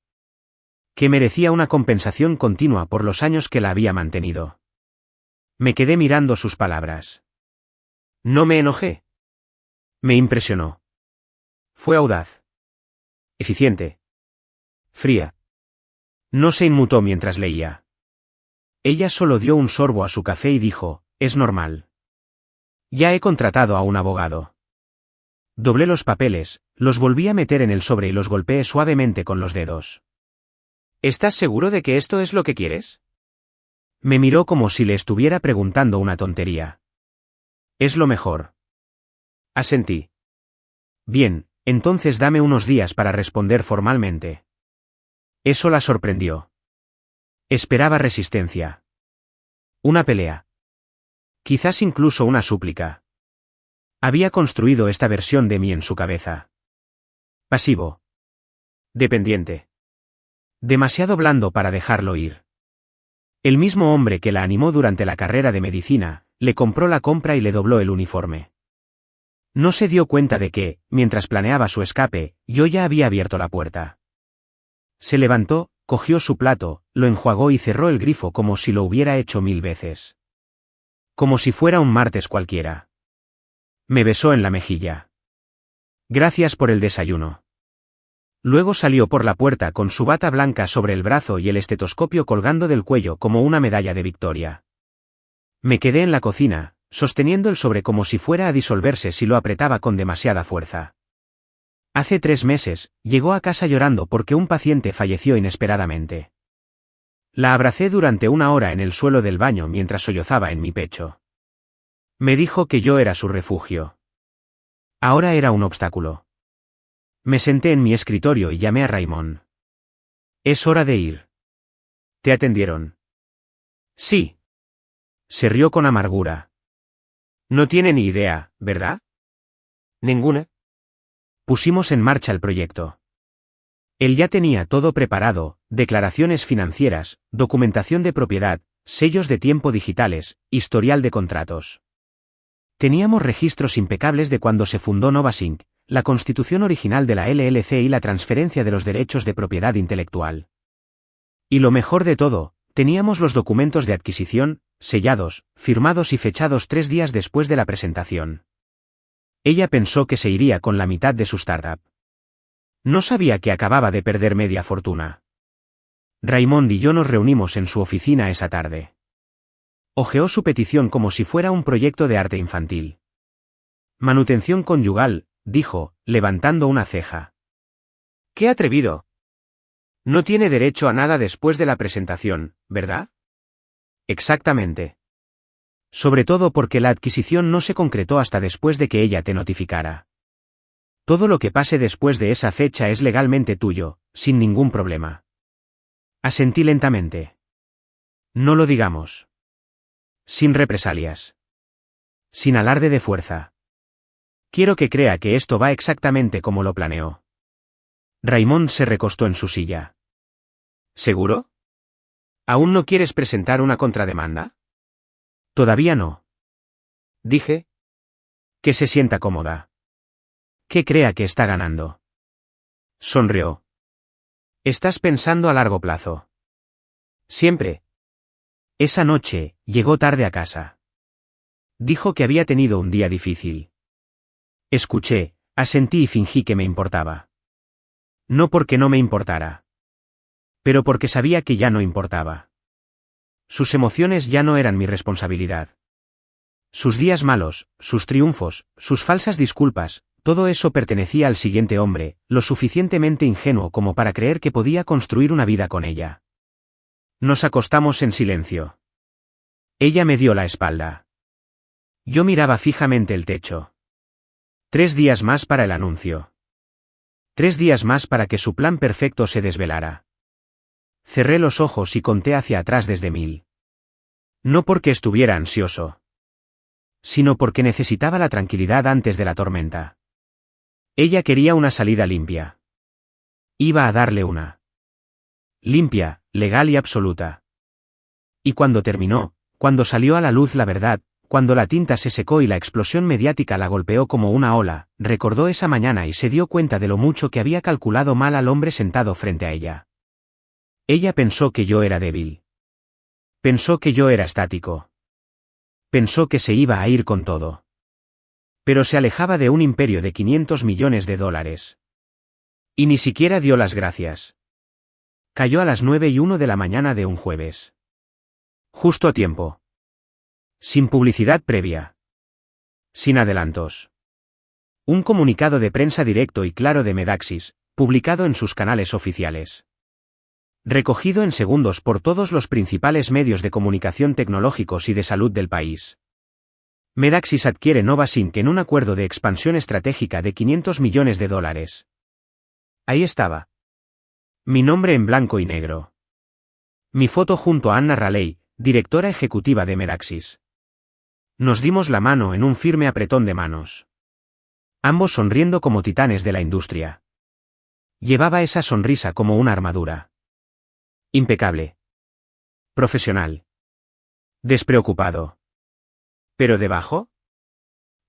Que merecía una compensación continua por los años que la había mantenido. Me quedé mirando sus palabras. No me enojé. Me impresionó. Fue audaz. Eficiente. Fría. No se inmutó mientras leía. Ella solo dio un sorbo a su café y dijo, es normal. Ya he contratado a un abogado. Doblé los papeles, los volví a meter en el sobre y los golpeé suavemente con los dedos. ¿Estás seguro de que esto es lo que quieres? Me miró como si le estuviera preguntando una tontería. Es lo mejor. Asentí. Bien, entonces dame unos días para responder formalmente. Eso la sorprendió. Esperaba resistencia. Una pelea. Quizás incluso una súplica. Había construido esta versión de mí en su cabeza. Pasivo. Dependiente. Demasiado blando para dejarlo ir. El mismo hombre que la animó durante la carrera de medicina, le compró la compra y le dobló el uniforme. No se dio cuenta de que, mientras planeaba su escape, yo ya había abierto la puerta. Se levantó, cogió su plato, lo enjuagó y cerró el grifo como si lo hubiera hecho 1000 veces. Como si fuera un martes cualquiera. Me besó en la mejilla. Gracias por el desayuno. Luego salió por la puerta con su bata blanca sobre el brazo y el estetoscopio colgando del cuello como una medalla de victoria. Me quedé en la cocina, sosteniendo el sobre como si fuera a disolverse si lo apretaba con demasiada fuerza. Hace 3 meses, llegó a casa llorando porque un paciente falleció inesperadamente. La abracé durante 1 hora en el suelo del baño mientras sollozaba en mi pecho. Me dijo que yo era su refugio. Ahora era un obstáculo. Me senté en mi escritorio y llamé a Raymond. Es hora de ir. ¿Te atendieron? Sí. Se rió con amargura. No tiene ni idea, ¿verdad? Ninguna. Pusimos en marcha el proyecto. Él ya tenía todo preparado, declaraciones financieras, documentación de propiedad, sellos de tiempo digitales, historial de contratos. Teníamos registros impecables de cuando se fundó Novasin, la constitución original de la LLC y la transferencia de los derechos de propiedad intelectual. Y lo mejor de todo, teníamos los documentos de adquisición, sellados, firmados y fechados 3 días después de la presentación. Ella pensó que se iría con la mitad de su startup. No sabía que acababa de perder media fortuna. Raymond y yo nos reunimos en su oficina esa tarde. Hojeó su petición como si fuera un proyecto de arte infantil. Manutención conyugal, dijo, levantando una ceja. ¡Qué atrevido! No tiene derecho a nada después de la presentación, ¿verdad? Exactamente. Sobre todo porque la adquisición no se concretó hasta después de que ella te notificara. Todo lo que pase después de esa fecha es legalmente tuyo, sin ningún problema. Asentí lentamente. No lo digamos. Sin represalias. Sin alarde de fuerza. Quiero que crea que esto va exactamente como lo planeó. Raymond se recostó en su silla. ¿Seguro? ¿Aún no quieres presentar una contrademanda? Todavía no. Dije. Que se sienta cómoda. Que crea que está ganando. Sonrió. Estás pensando a largo plazo. Siempre. Esa noche, llegó tarde a casa. Dijo que había tenido un día difícil. Escuché, asentí y fingí que me importaba. No porque no me importara. Pero porque sabía que ya no importaba. Sus emociones ya no eran mi responsabilidad. Sus días malos, sus triunfos, sus falsas disculpas, todo eso pertenecía al siguiente hombre, lo suficientemente ingenuo como para creer que podía construir una vida con ella. Nos acostamos en silencio. Ella me dio la espalda. Yo miraba fijamente el techo. 3 días más para el anuncio. 3 días más para que su plan perfecto se desvelara. Cerré los ojos y conté hacia atrás desde 1000. No porque estuviera ansioso, sino porque necesitaba la tranquilidad antes de la tormenta. Ella quería una salida limpia. Iba a darle una. Limpia, legal y absoluta. Y cuando terminó, cuando salió a la luz la verdad, cuando la tinta se secó y la explosión mediática la golpeó como una ola, recordó esa mañana y se dio cuenta de lo mucho que había calculado mal al hombre sentado frente a ella. Ella pensó que yo era débil. Pensó que yo era estático. Pensó que se iba a ir con todo. Pero se alejaba de un imperio de $500 millones. Y ni siquiera dio las gracias. Cayó a las 9:01 de la mañana de un jueves. Justo a tiempo. Sin publicidad previa. Sin adelantos. Un comunicado de prensa directo y claro de Medaxis, publicado en sus canales oficiales. Recogido en segundos por todos los principales medios de comunicación tecnológicos y de salud del país. Medaxis adquiere Novasync en un acuerdo de expansión estratégica de $500 millones. Ahí estaba. Mi nombre en blanco y negro. Mi foto junto a Anna Raleigh, directora ejecutiva de Medaxis. Nos dimos la mano en un firme apretón de manos. Ambos sonriendo como titanes de la industria. Llevaba esa sonrisa como una armadura. Impecable. Profesional. Despreocupado. ¿Pero debajo?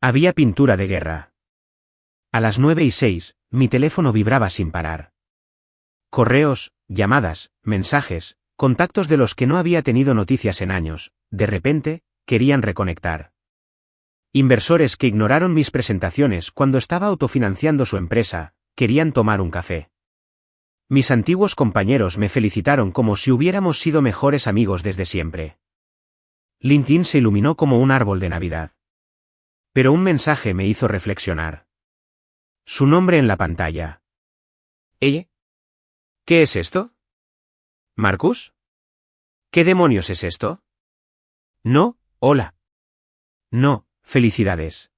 Había pintura de guerra. A las 9:06, mi teléfono vibraba sin parar. Correos, llamadas, mensajes, contactos de los que no había tenido noticias en años, de repente, querían reconectar. Inversores que ignoraron mis presentaciones cuando estaba autofinanciando su empresa, querían tomar un café. Mis antiguos compañeros me felicitaron como si hubiéramos sido mejores amigos desde siempre. LinkedIn se iluminó como un árbol de Navidad. Pero un mensaje me hizo reflexionar. Su nombre en la pantalla. ¿Ella? ¿Qué es esto? ¿Marcus? ¿Qué demonios es esto? No, hola. No, felicidades.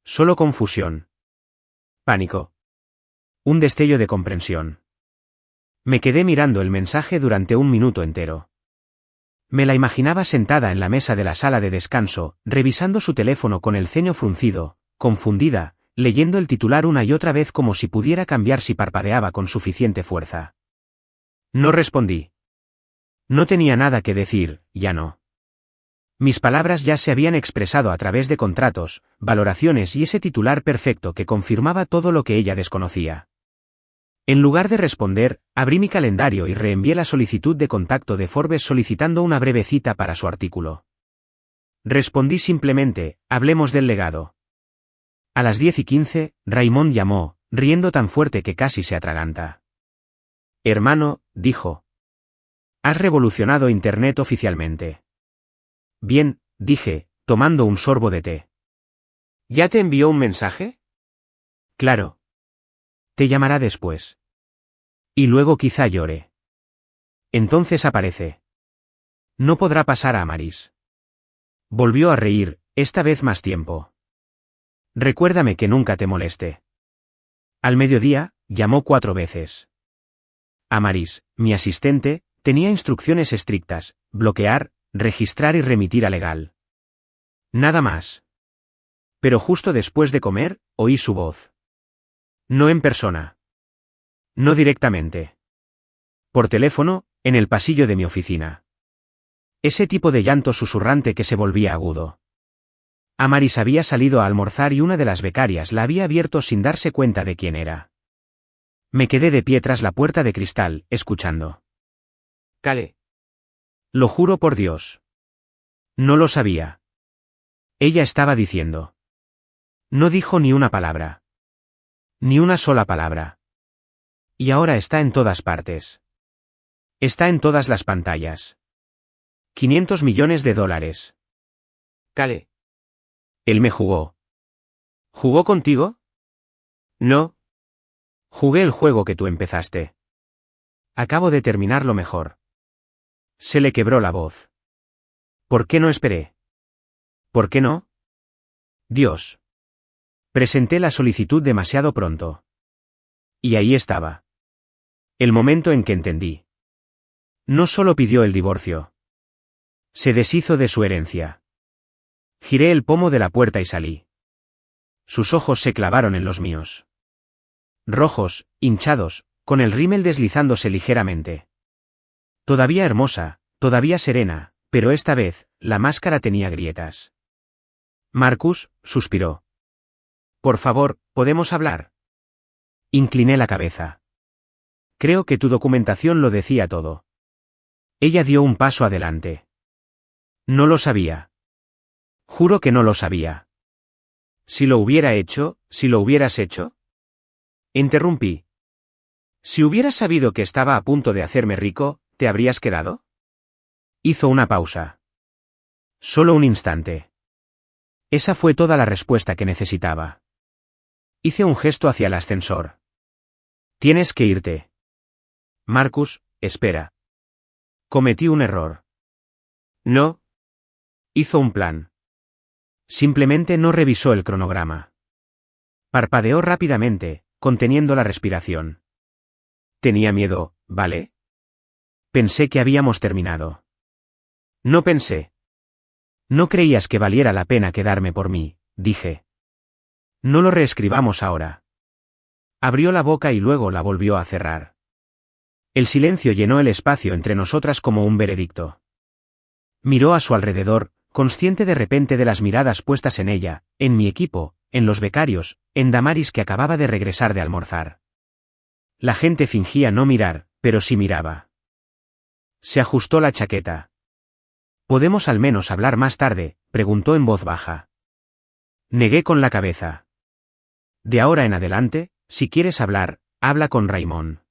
Solo confusión. Pánico. Un destello de comprensión. Me quedé mirando el mensaje durante un minuto entero. Me la imaginaba sentada en la mesa de la sala de descanso, revisando su teléfono con el ceño fruncido, confundida, leyendo el titular una y otra vez como si pudiera cambiar si parpadeaba con suficiente fuerza. No respondí. No tenía nada que decir, ya no. Mis palabras ya se habían expresado a través de contratos, valoraciones y ese titular perfecto que confirmaba todo lo que ella desconocía. En lugar de responder, abrí mi calendario y reenvié la solicitud de contacto de Forbes solicitando una breve cita para su artículo. Respondí simplemente, hablemos del legado. A las 10:15, Raymond llamó, riendo tan fuerte que casi se atraganta. Hermano, dijo. Has revolucionado Internet oficialmente. Bien, dije, tomando un sorbo de té. ¿Ya te envió un mensaje? Claro. Te llamará después. Y luego quizá llore. Entonces aparece. No podrá pasar a Amaris. Volvió a reír, esta vez más tiempo. Recuérdame que nunca te moleste. Al mediodía, llamó 4 veces. Amaris, mi asistente, tenía instrucciones estrictas: bloquear, registrar y remitir a legal. Nada más. Pero justo después de comer, oí su voz. No en persona. No directamente. Por teléfono, en el pasillo de mi oficina. Ese tipo de llanto susurrante que se volvía agudo. Amaris había salido a almorzar y una de las becarias la había abierto sin darse cuenta de quién era. Me quedé de pie tras la puerta de cristal, escuchando. Cale. Lo juro por Dios. No lo sabía. Ella estaba diciendo. No dijo ni una palabra. Ni una sola palabra. Y ahora está en todas partes. Está en todas las pantallas. 500 millones de dólares. Cale. Él me jugó. ¿Jugó contigo? No. Jugué el juego que tú empezaste. Acabo de terminarlo mejor. Se le quebró la voz. ¿Por qué no esperé? ¿Por qué no? Dios. Presenté la solicitud demasiado pronto. Y ahí estaba. El momento en que entendí. No solo pidió el divorcio. Se deshizo de su herencia. Giré el pomo de la puerta y salí. Sus ojos se clavaron en los míos. Rojos, hinchados, con el rímel deslizándose ligeramente. Todavía hermosa, todavía serena, pero esta vez, la máscara tenía grietas. Marcus, suspiró. Por favor, ¿podemos hablar? Incliné la cabeza. Creo que tu documentación lo decía todo. Ella dio un paso adelante. No lo sabía. Juro que no lo sabía. Si lo hubiera hecho, si lo hubieras hecho. Interrumpí. Si hubieras sabido que estaba a punto de hacerme rico, ¿te habrías quedado? Hizo una pausa. Solo un instante. Esa fue toda la respuesta que necesitaba. Hice un gesto hacia el ascensor. Tienes que irte. Marcus, espera. Cometí un error. No. Hizo un plan. Simplemente no revisó el cronograma. Parpadeó rápidamente, conteniendo la respiración. Tenía miedo, ¿vale? Pensé que habíamos terminado. No pensé. No creías que valiera la pena quedarme por mí, dije. No lo reescribamos ahora. Abrió la boca y luego la volvió a cerrar. El silencio llenó el espacio entre nosotras como un veredicto. Miró a su alrededor, consciente de repente de las miradas puestas en ella, en mi equipo, en los becarios, en Damaris que acababa de regresar de almorzar. La gente fingía no mirar, pero sí miraba. Se ajustó la chaqueta. ¿Podemos al menos hablar más tarde?, preguntó en voz baja. Negué con la cabeza. De ahora en adelante, si quieres hablar, habla con Raymond.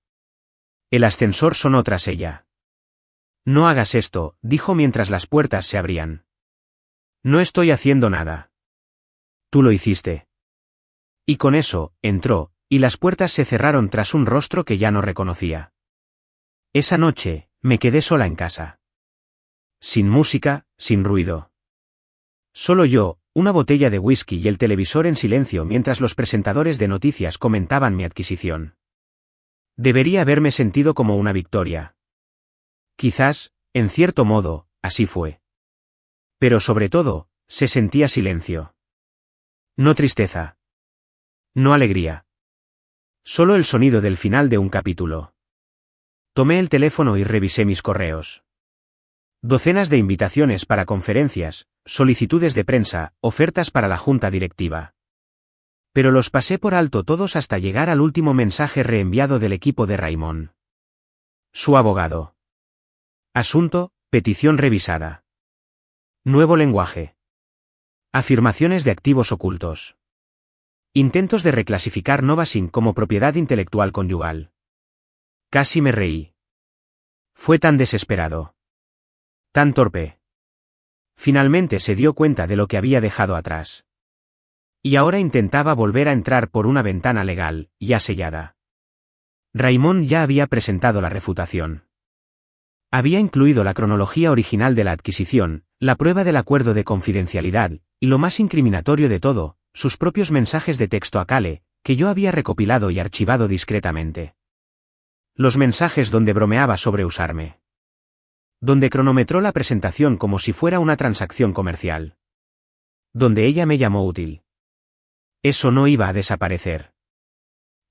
El ascensor sonó tras ella. No hagas esto, dijo mientras las puertas se abrían. No estoy haciendo nada. Tú lo hiciste. Y con eso, entró, y las puertas se cerraron tras un rostro que ya no reconocía. Esa noche, me quedé sola en casa. Sin música, sin ruido. Solo yo, una botella de whisky y el televisor en silencio mientras los presentadores de noticias comentaban mi adquisición. Debería haberme sentido como una victoria. Quizás, en cierto modo, así fue. Pero sobre todo, se sentía silencio. No tristeza. No alegría. Solo el sonido del final de un capítulo. Tomé el teléfono y revisé mis correos. Docenas de invitaciones para conferencias, solicitudes de prensa, ofertas para la junta directiva. Pero los pasé por alto todos hasta llegar al último mensaje reenviado del equipo de Raymond. Su abogado. Asunto, petición revisada. Nuevo lenguaje. Afirmaciones de activos ocultos. Intentos de reclasificar Novasin como propiedad intelectual conyugal. Casi me reí. Fue tan desesperado. Tan torpe. Finalmente se dio cuenta de lo que había dejado atrás. Y ahora intentaba volver a entrar por una ventana legal, ya sellada. Raymond ya había presentado la refutación. Había incluido la cronología original de la adquisición, la prueba del acuerdo de confidencialidad, y lo más incriminatorio de todo, sus propios mensajes de texto a Cale, que yo había recopilado y archivado discretamente. Los mensajes donde bromeaba sobre usarme. Donde cronometró la presentación como si fuera una transacción comercial. Donde ella me llamó útil. Eso no iba a desaparecer.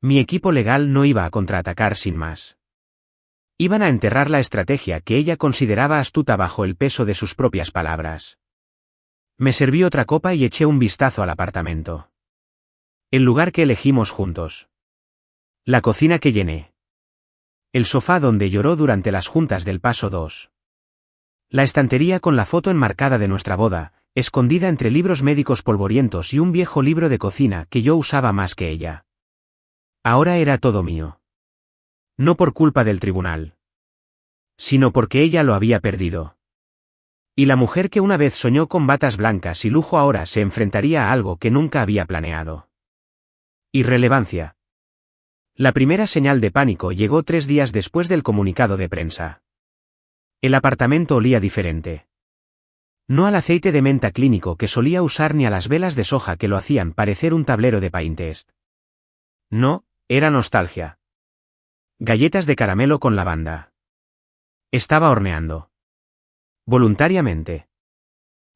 Mi equipo legal no iba a contraatacar sin más. Iban a enterrar la estrategia que ella consideraba astuta bajo el peso de sus propias palabras. Me serví otra copa y eché un vistazo al apartamento. El lugar que elegimos juntos. La cocina que llené. El sofá donde lloró durante las juntas del paso 2. La estantería con la foto enmarcada de nuestra boda, escondida entre libros médicos polvorientos y un viejo libro de cocina que yo usaba más que ella. Ahora era todo mío. No por culpa del tribunal. Sino porque ella lo había perdido. Y la mujer que una vez soñó con batas blancas y lujo ahora se enfrentaría a algo que nunca había planeado. Irrelevancia. La primera señal de pánico llegó 3 días después del comunicado de prensa. El apartamento olía diferente. No al aceite de menta clínico que solía usar ni a las velas de soja que lo hacían parecer un tablero de Pinterest. No, era nostalgia. Galletas de caramelo con lavanda. Estaba horneando. Voluntariamente.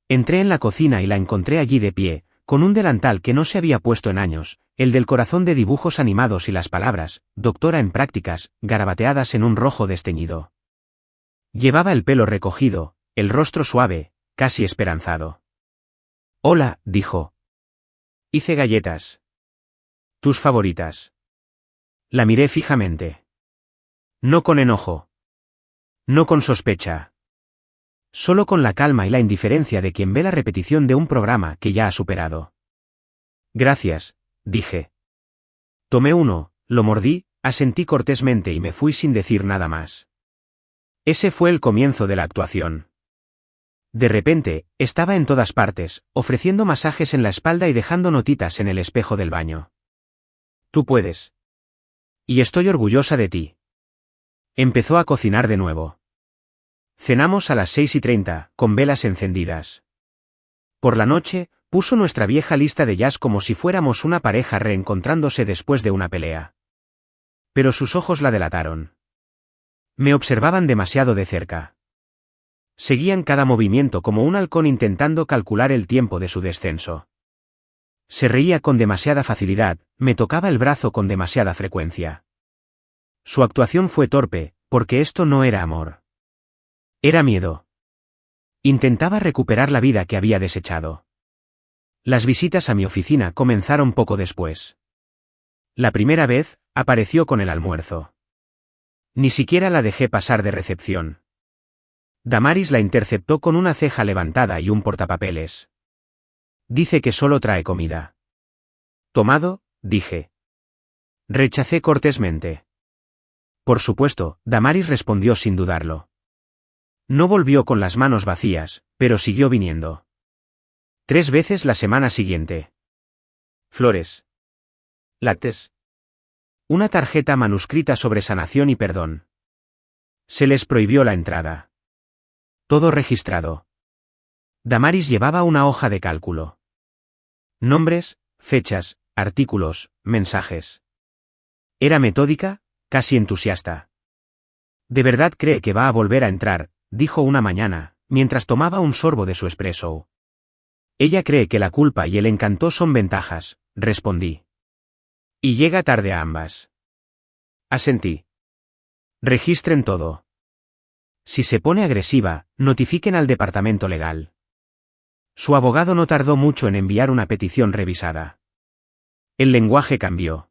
Entré en la cocina y la encontré allí de pie, con un delantal que no se había puesto en años, el del corazón de dibujos animados y las palabras, doctora en prácticas, garabateadas en un rojo desteñido. Llevaba el pelo recogido, el rostro suave, casi esperanzado. Hola, dijo. Hice galletas. ¿Tus favoritas? La miré fijamente. No con enojo. No con sospecha. Solo con la calma y la indiferencia de quien ve la repetición de un programa que ya ha superado. Gracias, dije. Tomé uno, lo mordí, asentí cortésmente y me fui sin decir nada más. Ese fue el comienzo de la actuación. De repente, estaba en todas partes, ofreciendo masajes en la espalda y dejando notitas en el espejo del baño. Tú puedes. Y estoy orgullosa de ti. Empezó a cocinar de nuevo. Cenamos a las 6:30, con velas encendidas. Por la noche, puso nuestra vieja lista de jazz como si fuéramos una pareja reencontrándose después de una pelea. Pero sus ojos la delataron. Me observaban demasiado de cerca. Seguían cada movimiento como un halcón intentando calcular el tiempo de su descenso. Se reía con demasiada facilidad, me tocaba el brazo con demasiada frecuencia. Su actuación fue torpe, porque esto no era amor. Era miedo. Intentaba recuperar la vida que había desechado. Las visitas a mi oficina comenzaron poco después. La primera vez, apareció con el almuerzo. Ni siquiera la dejé pasar de recepción. Damaris la interceptó con una ceja levantada y un portapapeles. Dice que solo trae comida. ¿Tomado?, dije. Rechacé cortésmente. Por supuesto, Damaris respondió sin dudarlo. No volvió con las manos vacías, pero siguió viniendo. 3 veces la semana siguiente. Flores. Lácteos. Una tarjeta manuscrita sobre sanación y perdón. Se les prohibió la entrada. Todo registrado. Damaris llevaba una hoja de cálculo. Nombres, fechas, artículos, mensajes. Era metódica, casi entusiasta. ¿De verdad cree que va a volver a entrar?, dijo una mañana, mientras tomaba un sorbo de su espresso. Ella cree que la culpa y el encanto son ventajas, respondí. Y llega tarde a ambas. Asentí. Registren todo. Si se pone agresiva, notifiquen al departamento legal. Su abogado no tardó mucho en enviar una petición revisada. El lenguaje cambió.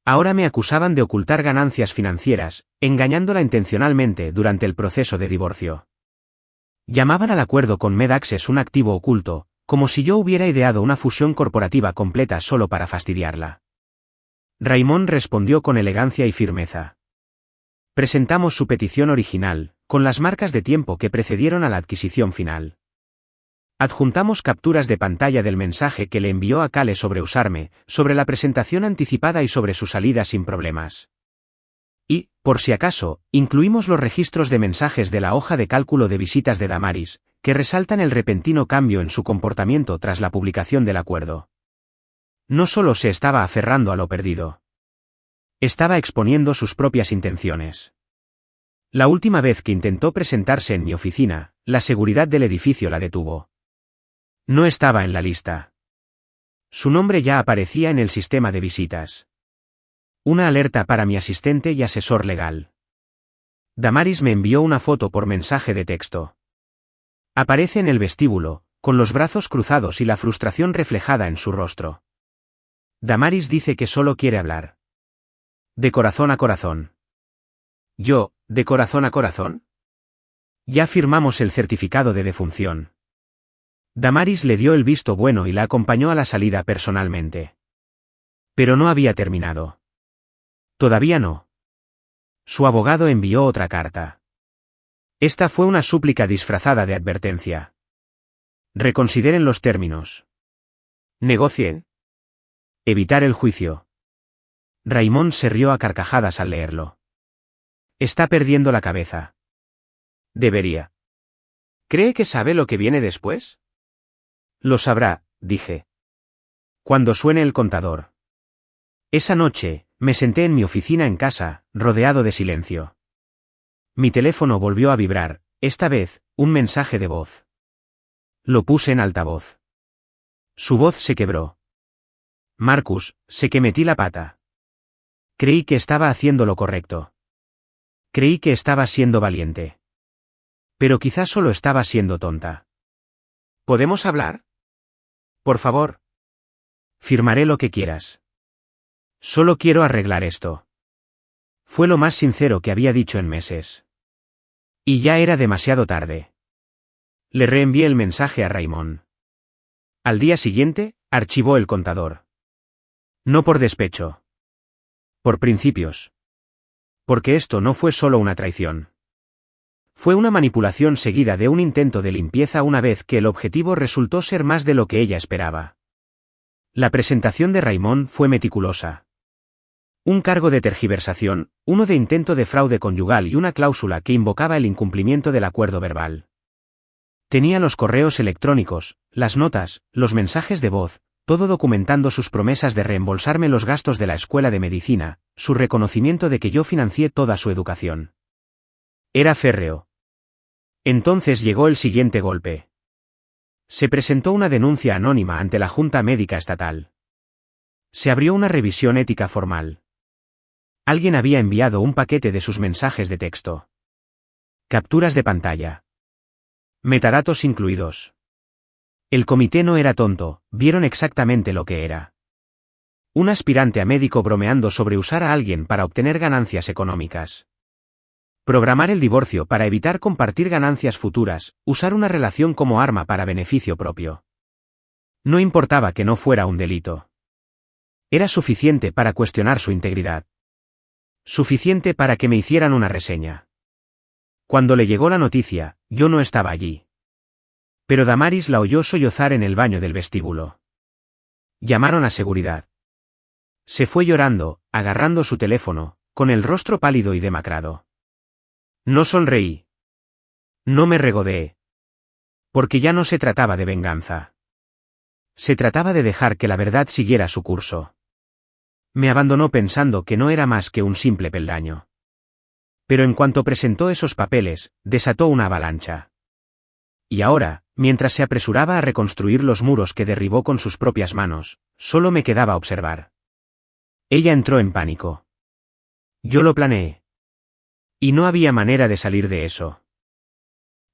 Ahora me acusaban de ocultar ganancias financieras, engañándola intencionalmente durante el proceso de divorcio. Llamaban al acuerdo con MedAccess un activo oculto, como si yo hubiera ideado una fusión corporativa completa solo para fastidiarla. Raymond respondió con elegancia y firmeza. Presentamos su petición original, con las marcas de tiempo que precedieron a la adquisición final. Adjuntamos capturas de pantalla del mensaje que le envió a Cale sobre usarme, sobre la presentación anticipada y sobre su salida sin problemas. Y, por si acaso, incluimos los registros de mensajes de la hoja de cálculo de visitas de Damaris, que resaltan el repentino cambio en su comportamiento tras la publicación del acuerdo. No solo se estaba aferrando a lo perdido. Estaba exponiendo sus propias intenciones. La última vez que intentó presentarse en mi oficina, la seguridad del edificio la detuvo. No estaba en la lista. Su nombre ya aparecía en el sistema de visitas. Una alerta para mi asistente y asesor legal. Damaris me envió una foto por mensaje de texto. Aparece en el vestíbulo, con los brazos cruzados y la frustración reflejada en su rostro. Damaris dice que solo quiere hablar. De corazón a corazón. Yo, ¿de corazón a corazón? Ya firmamos el certificado de defunción. Damaris le dio el visto bueno y la acompañó a la salida personalmente. Pero no había terminado. Todavía no. Su abogado envió otra carta. Esta fue una súplica disfrazada de advertencia. Reconsideren los términos. Negocien. Evitar el juicio. Raymond se rió a carcajadas al leerlo. Está perdiendo la cabeza. Debería. ¿Cree que sabe lo que viene después? Lo sabrá, dije. Cuando suene el contador. Esa noche, me senté en mi oficina en casa, rodeado de silencio. Mi teléfono volvió a vibrar, esta vez, un mensaje de voz. Lo puse en altavoz. Su voz se quebró. Marcus, sé que metí la pata. Creí que estaba haciendo lo correcto. Creí que estaba siendo valiente. Pero quizás solo estaba siendo tonta. ¿Podemos hablar? Por favor. Firmaré lo que quieras. Solo quiero arreglar esto. Fue lo más sincero que había dicho en meses. Y ya era demasiado tarde. Le reenvié el mensaje a Raymond. Al día siguiente, archivó el contador. No por despecho. Por principios. Porque esto no fue solo una traición. Fue una manipulación seguida de un intento de limpieza una vez que el objetivo resultó ser más de lo que ella esperaba. La presentación de Raymond fue meticulosa. Un cargo de tergiversación, uno de intento de fraude conyugal y una cláusula que invocaba el incumplimiento del acuerdo verbal. Tenía los correos electrónicos, las notas, los mensajes de voz, todo documentando sus promesas de reembolsarme los gastos de la escuela de medicina, su reconocimiento de que yo financié toda su educación. Era férreo. Entonces llegó el siguiente golpe. Se presentó una denuncia anónima ante la Junta Médica Estatal. Se abrió una revisión ética formal. Alguien había enviado un paquete de sus mensajes de texto. Capturas de pantalla. Metadatos incluidos. El comité no era tonto, vieron exactamente lo que era. Un aspirante a médico bromeando sobre usar a alguien para obtener ganancias económicas. Programar el divorcio para evitar compartir ganancias futuras, usar una relación como arma para beneficio propio. No importaba que no fuera un delito. Era suficiente para cuestionar su integridad. Suficiente para que me hicieran una reseña. Cuando le llegó la noticia, yo no estaba allí. Pero Damaris la oyó sollozar en el baño del vestíbulo. Llamaron a seguridad. Se fue llorando, agarrando su teléfono, con el rostro pálido y demacrado. No sonreí. No me regodeé. Porque ya no se trataba de venganza. Se trataba de dejar que la verdad siguiera su curso. Me abandonó pensando que no era más que un simple peldaño. Pero en cuanto presentó esos papeles, desató una avalancha. Y ahora, mientras se apresuraba a reconstruir los muros que derribó con sus propias manos, solo me quedaba observar. Ella entró en pánico. Yo lo planeé. Y no había manera de salir de eso.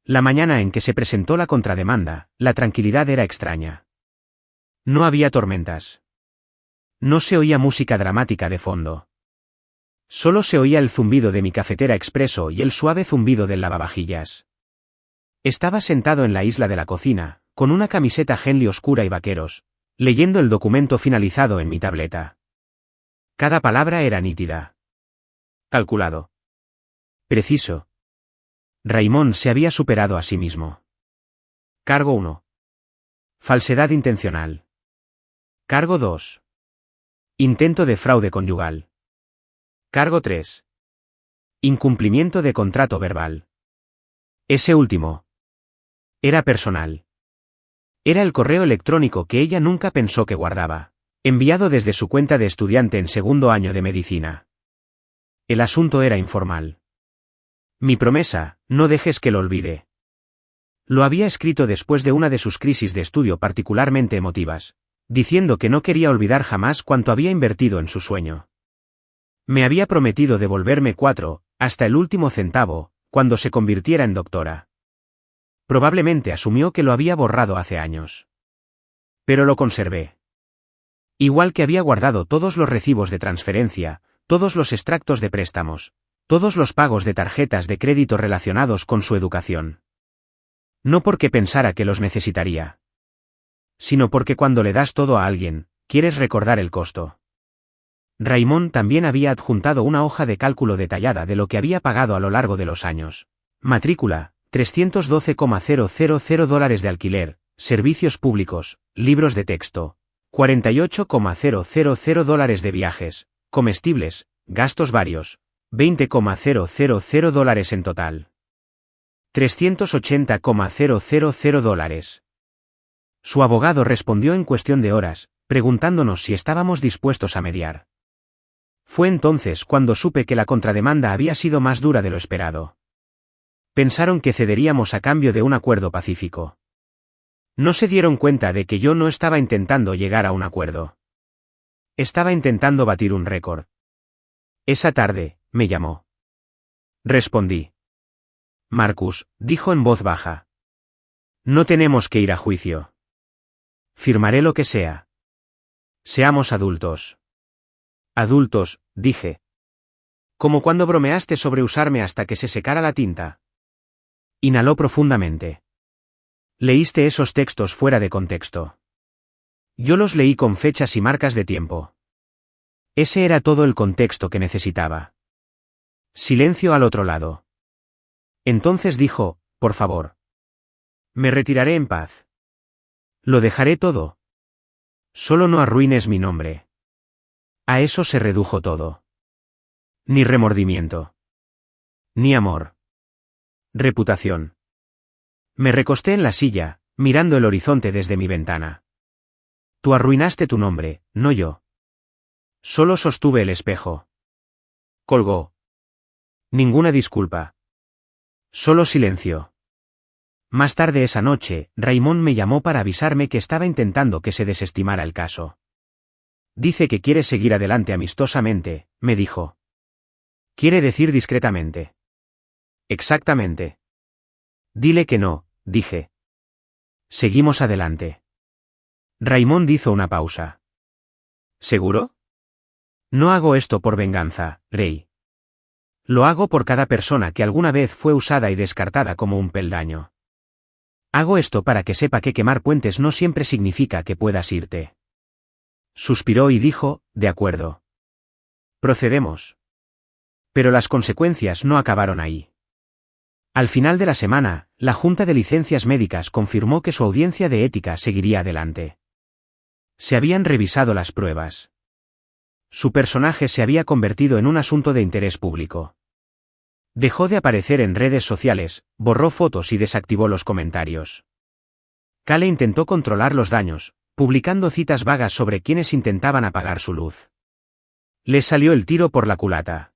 La mañana en que se presentó la contrademanda, la tranquilidad era extraña. No había tormentas. No se oía música dramática de fondo. Solo se oía el zumbido de mi cafetera expreso y el suave zumbido del lavavajillas. Estaba sentado en la isla de la cocina, con una camiseta Henley oscura y vaqueros, leyendo el documento finalizado en mi tableta. Cada palabra era nítida. Calculado. Preciso. Raymond se había superado a sí mismo. Cargo 1. Falsedad intencional. Cargo 2. Intento de fraude conyugal. Cargo 3. Incumplimiento de contrato verbal. Ese último. Era personal. Era el correo electrónico que ella nunca pensó que guardaba, enviado desde su cuenta de estudiante en segundo año de medicina. El asunto era informal. Mi promesa, no dejes que lo olvide. Lo había escrito después de una de sus crisis de estudio particularmente emotivas, diciendo que no quería olvidar jamás cuánto había invertido en su sueño. Me había prometido devolverme 4, hasta el último centavo, cuando se convirtiera en doctora. Probablemente asumió que lo había borrado hace años. Pero lo conservé. Igual que había guardado todos los recibos de transferencia, todos los extractos de préstamos, todos los pagos de tarjetas de crédito relacionados con su educación. No porque pensara que los necesitaría, sino porque cuando le das todo a alguien, quieres recordar el costo. Raymond también había adjuntado una hoja de cálculo detallada de lo que había pagado a lo largo de los años. Matrícula, $312,000 de alquiler, servicios públicos, libros de texto, $48,000 de viajes, comestibles, gastos varios, $20,000 en total. $380,000. Su abogado respondió en cuestión de horas, preguntándonos si estábamos dispuestos a mediar. Fue entonces cuando supe que la contrademanda había sido más dura de lo esperado. Pensaron que cederíamos a cambio de un acuerdo pacífico. No se dieron cuenta de que yo no estaba intentando llegar a un acuerdo. Estaba intentando batir un récord. Esa tarde, me llamó. Respondí. Marcus, dijo en voz baja. No tenemos que ir a juicio. Firmaré lo que sea. Seamos adultos. Adultos, dije. Como cuando bromeaste sobre usarme hasta que se secara la tinta. Inhaló profundamente. Leíste esos textos fuera de contexto. Yo los leí con fechas y marcas de tiempo. Ese era todo el contexto que necesitaba. Silencio al otro lado. Entonces dijo, por favor. Me retiraré en paz. Lo dejaré todo. Solo no arruines mi nombre. A eso se redujo todo. Ni remordimiento. Ni amor. Reputación. Me recosté en la silla, mirando el horizonte desde mi ventana. Tú arruinaste tu nombre, no yo. Solo sostuve el espejo. Colgó. Ninguna disculpa. Solo silencio. Más tarde esa noche, Raymond me llamó para avisarme que estaba intentando que se desestimara el caso. Dice que quiere seguir adelante amistosamente, me dijo. Quiere decir discretamente. Exactamente. Dile que no, dije. Seguimos adelante. Raymond hizo una pausa. ¿Seguro? No hago esto por venganza, Ray. Lo hago por cada persona que alguna vez fue usada y descartada como un peldaño. Hago esto para que sepa que quemar puentes no siempre significa que puedas irte. Suspiró y dijo, de acuerdo. Procedemos. Pero las consecuencias no acabaron ahí. Al final de la semana, la Junta de Licencias Médicas confirmó que su audiencia de ética seguiría adelante. Se habían revisado las pruebas. Su personaje se había convertido en un asunto de interés público. Dejó de aparecer en redes sociales, borró fotos y desactivó los comentarios. Cale intentó controlar los daños, publicando citas vagas sobre quienes intentaban apagar su luz. Les salió el tiro por la culata.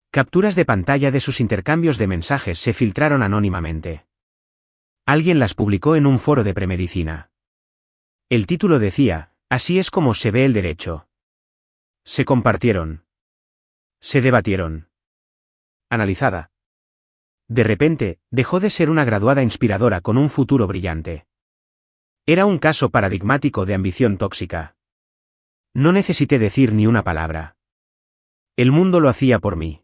Capturas de pantalla de sus intercambios de mensajes se filtraron anónimamente. Alguien las publicó en un foro de premedicina. El título decía, así es como se ve el derecho. Se compartieron. Se debatieron. Analizada. De repente, dejó de ser una graduada inspiradora con un futuro brillante. Era un caso paradigmático de ambición tóxica. No necesité decir ni una palabra. El mundo lo hacía por mí.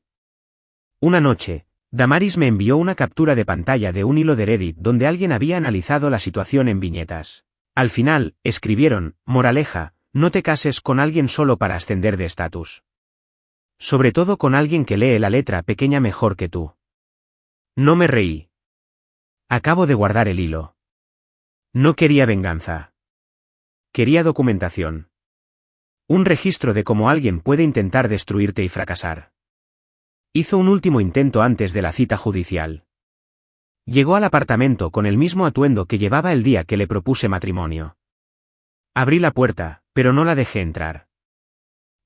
Una noche, Damaris me envió una captura de pantalla de un hilo de Reddit donde alguien había analizado la situación en viñetas. Al final, escribieron, moraleja, no te cases con alguien solo para ascender de estatus. Sobre todo con alguien que lee la letra pequeña mejor que tú. No me reí. Acabo de guardar el hilo. No quería venganza. Quería documentación. Un registro de cómo alguien puede intentar destruirte y fracasar. Hizo un último intento antes de la cita judicial. Llegó al apartamento con el mismo atuendo que llevaba el día que le propuse matrimonio. Abrí la puerta, pero no la dejé entrar.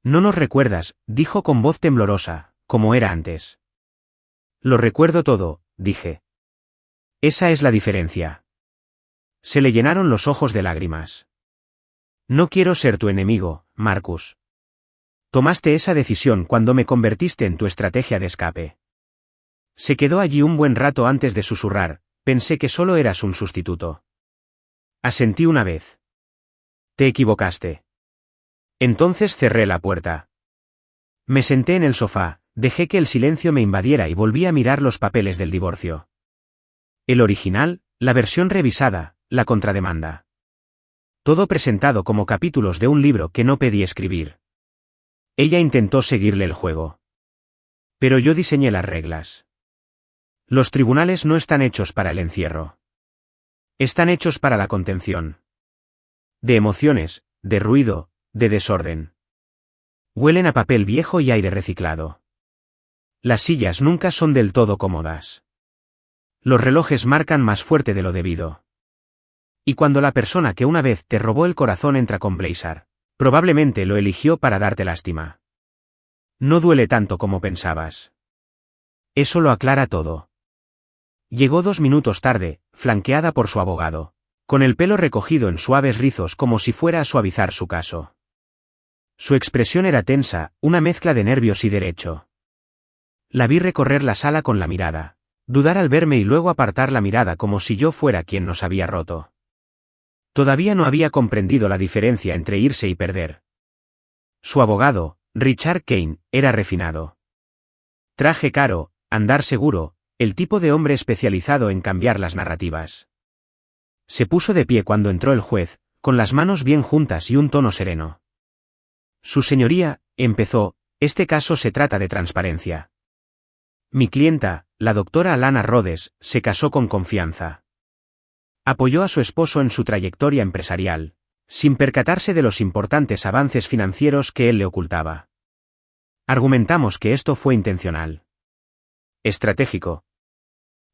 No nos recuerdas, dijo con voz temblorosa, como era antes. Lo recuerdo todo, dije. Esa es la diferencia. Se le llenaron los ojos de lágrimas. No quiero ser tu enemigo, Marcus. Tomaste esa decisión cuando me convertiste en tu estrategia de escape. Se quedó allí un buen rato antes de susurrar, pensé que solo eras un sustituto. Asentí una vez. Te equivocaste. Entonces cerré la puerta. Me senté en el sofá, dejé que el silencio me invadiera y volví a mirar los papeles del divorcio. El original, la versión revisada, la contrademanda. Todo presentado como capítulos de un libro que no pedí escribir. Ella intentó seguirle el juego. Pero yo diseñé las reglas. Los tribunales no están hechos para el encierro. Están hechos para la contención. De emociones, de ruido, de desorden. Huelen a papel viejo y aire reciclado. Las sillas nunca son del todo cómodas. Los relojes marcan más fuerte de lo debido. Y cuando la persona que una vez te robó el corazón entra con Blazer, probablemente lo eligió para darte lástima. No duele tanto como pensabas. Eso lo aclara todo. Llegó 2 minutos tarde, flanqueada por su abogado, con el pelo recogido en suaves rizos como si fuera a suavizar su caso. Su expresión era tensa, una mezcla de nervios y derecho. La vi recorrer la sala con la mirada, dudar al verme y luego apartar la mirada como si yo fuera quien nos había roto. Todavía no había comprendido la diferencia entre irse y perder. Su abogado, Richard Kane, era refinado. Traje caro, andar seguro, el tipo de hombre especializado en cambiar las narrativas. Se puso de pie cuando entró el juez, con las manos bien juntas y un tono sereno. Su señoría, empezó, este caso se trata de transparencia. Mi clienta, la doctora Alana Rhodes, se casó con confianza. Apoyó a su esposo en su trayectoria empresarial, sin percatarse de los importantes avances financieros que él le ocultaba. Argumentamos que esto fue intencional. Estratégico.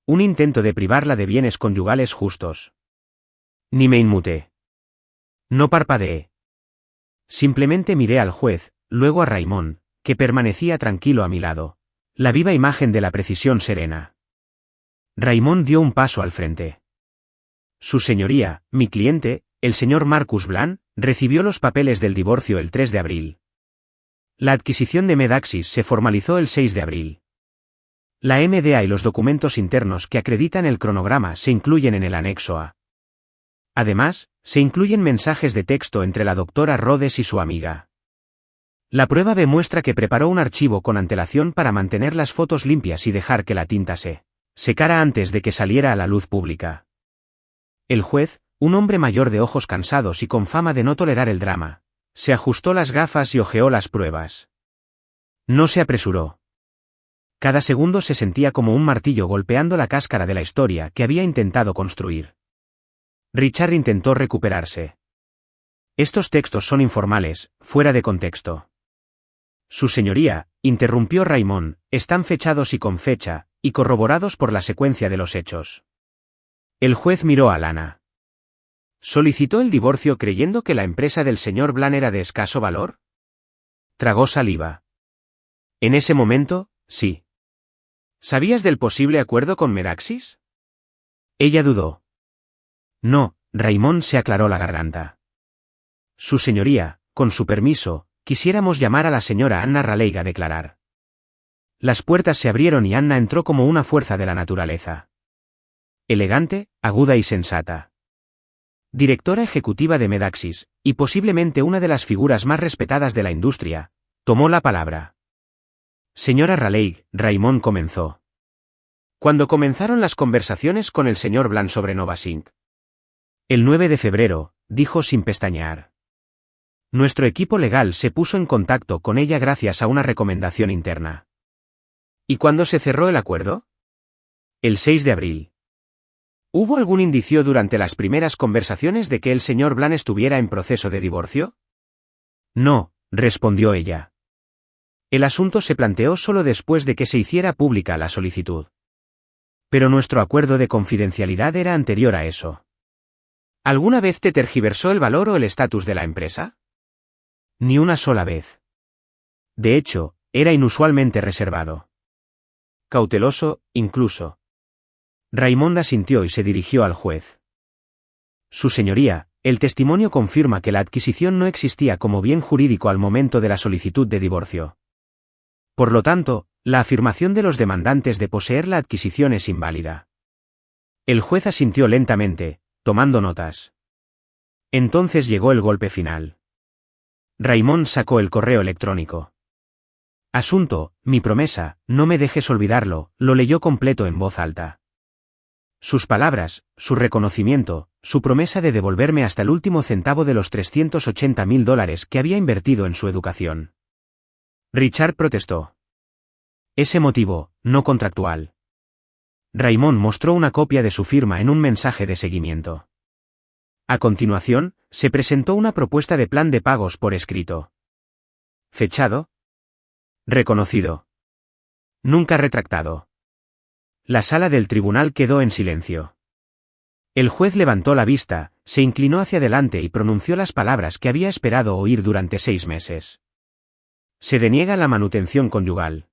Un intento de privarla de bienes conyugales justos. Ni me inmuté. No parpadeé. Simplemente miré al juez, luego a Raymond, que permanecía tranquilo a mi lado, la viva imagen de la precisión serena. Raymond dio un paso al frente. Su señoría, mi cliente, el señor Marcus Bland, recibió los papeles del divorcio el 3 de abril. La adquisición de Medaxis se formalizó el 6 de abril. La MDA y los documentos internos que acreditan el cronograma se incluyen en el anexo A. Además, se incluyen mensajes de texto entre la doctora Rhodes y su amiga. La prueba B muestra que preparó un archivo con antelación para mantener las fotos limpias y dejar que la tinta se secara antes de que saliera a la luz pública. El juez, un hombre mayor de ojos cansados y con fama de no tolerar el drama, se ajustó las gafas y hojeó las pruebas. No se apresuró. Cada segundo se sentía como un martillo golpeando la cáscara de la historia que había intentado construir. Richard intentó recuperarse. Estos textos son informales, fuera de contexto. Su señoría, interrumpió Raymond, están fechados y con fecha, y corroborados por la secuencia de los hechos. El juez miró a Lana. ¿Solicitó el divorcio creyendo que la empresa del señor Bland era de escaso valor? Tragó saliva. En ese momento, sí. ¿Sabías del posible acuerdo con Medaxis? Ella dudó. No, Raymond se aclaró la garganta. Su señoría, con su permiso, quisiéramos llamar a la señora Anna Raleigh a declarar. Las puertas se abrieron y Anna entró como una fuerza de la naturaleza. Elegante, aguda y sensata. directora ejecutiva de Medaxis, y posiblemente una de las figuras más respetadas de la industria, tomó la palabra. Señora Raleigh, Raymond comenzó. ¿Cuándo comenzaron las conversaciones con el señor Bland sobre Novasync? El 9 de febrero, dijo sin pestañear. Nuestro equipo legal se puso en contacto con ella gracias a una recomendación interna. ¿Y cuándo se cerró el acuerdo? El 6 de abril. ¿Hubo algún indicio durante las primeras conversaciones de que el señor Bland estuviera en proceso de divorcio? No, respondió ella. El asunto se planteó solo después de que se hiciera pública la solicitud. Pero nuestro acuerdo de confidencialidad era anterior a eso. ¿Alguna vez te tergiversó el valor o el estatus de la empresa? Ni una sola vez. De hecho, era inusualmente reservado. Cauteloso, incluso. Raymond asintió y se dirigió al juez. Su señoría, el testimonio confirma que la adquisición no existía como bien jurídico al momento de la solicitud de divorcio. Por lo tanto, la afirmación de los demandantes de poseer la adquisición es inválida. El juez asintió lentamente, tomando notas. Entonces llegó el golpe final. Raymond sacó el correo electrónico. Asunto, mi promesa, no me dejes olvidarlo, lo leyó completo en voz alta. Sus palabras, su reconocimiento, su promesa de devolverme hasta el último centavo de los $380.000 que había invertido en su educación. Richard protestó. Ese motivo, no contractual. Raymond mostró una copia de su firma en un mensaje de seguimiento. A continuación, se presentó una propuesta de plan de pagos por escrito. Fechado. Reconocido. Nunca retractado. La sala del tribunal quedó en silencio. El juez levantó la vista, se inclinó hacia adelante y pronunció las palabras que había esperado oír durante 6 meses. Se deniega la manutención conyugal.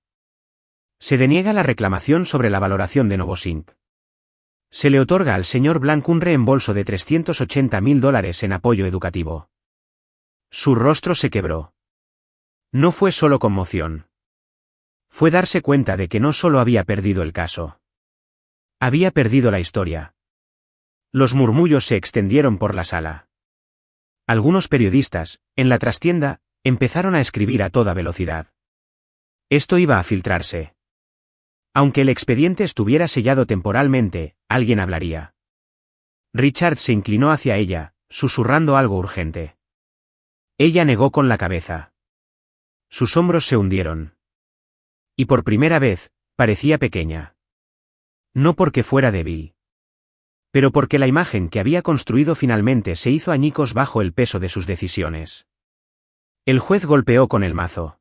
Se deniega la reclamación sobre la valoración de Novasync. Se le otorga al señor Bland un reembolso de $380.000 en apoyo educativo. Su rostro se quebró. No fue solo conmoción. Fue darse cuenta de que no solo había perdido el caso. Había perdido la historia. Los murmullos se extendieron por la sala. Algunos periodistas, en la trastienda, empezaron a escribir a toda velocidad. Esto iba a filtrarse. Aunque el expediente estuviera sellado temporalmente, alguien hablaría. Richard se inclinó hacia ella, susurrando algo urgente. Ella negó con la cabeza. Sus hombros se hundieron. Y por primera vez, parecía pequeña. No porque fuera débil. Pero porque la imagen que había construido finalmente se hizo añicos bajo el peso de sus decisiones. El juez golpeó con el mazo.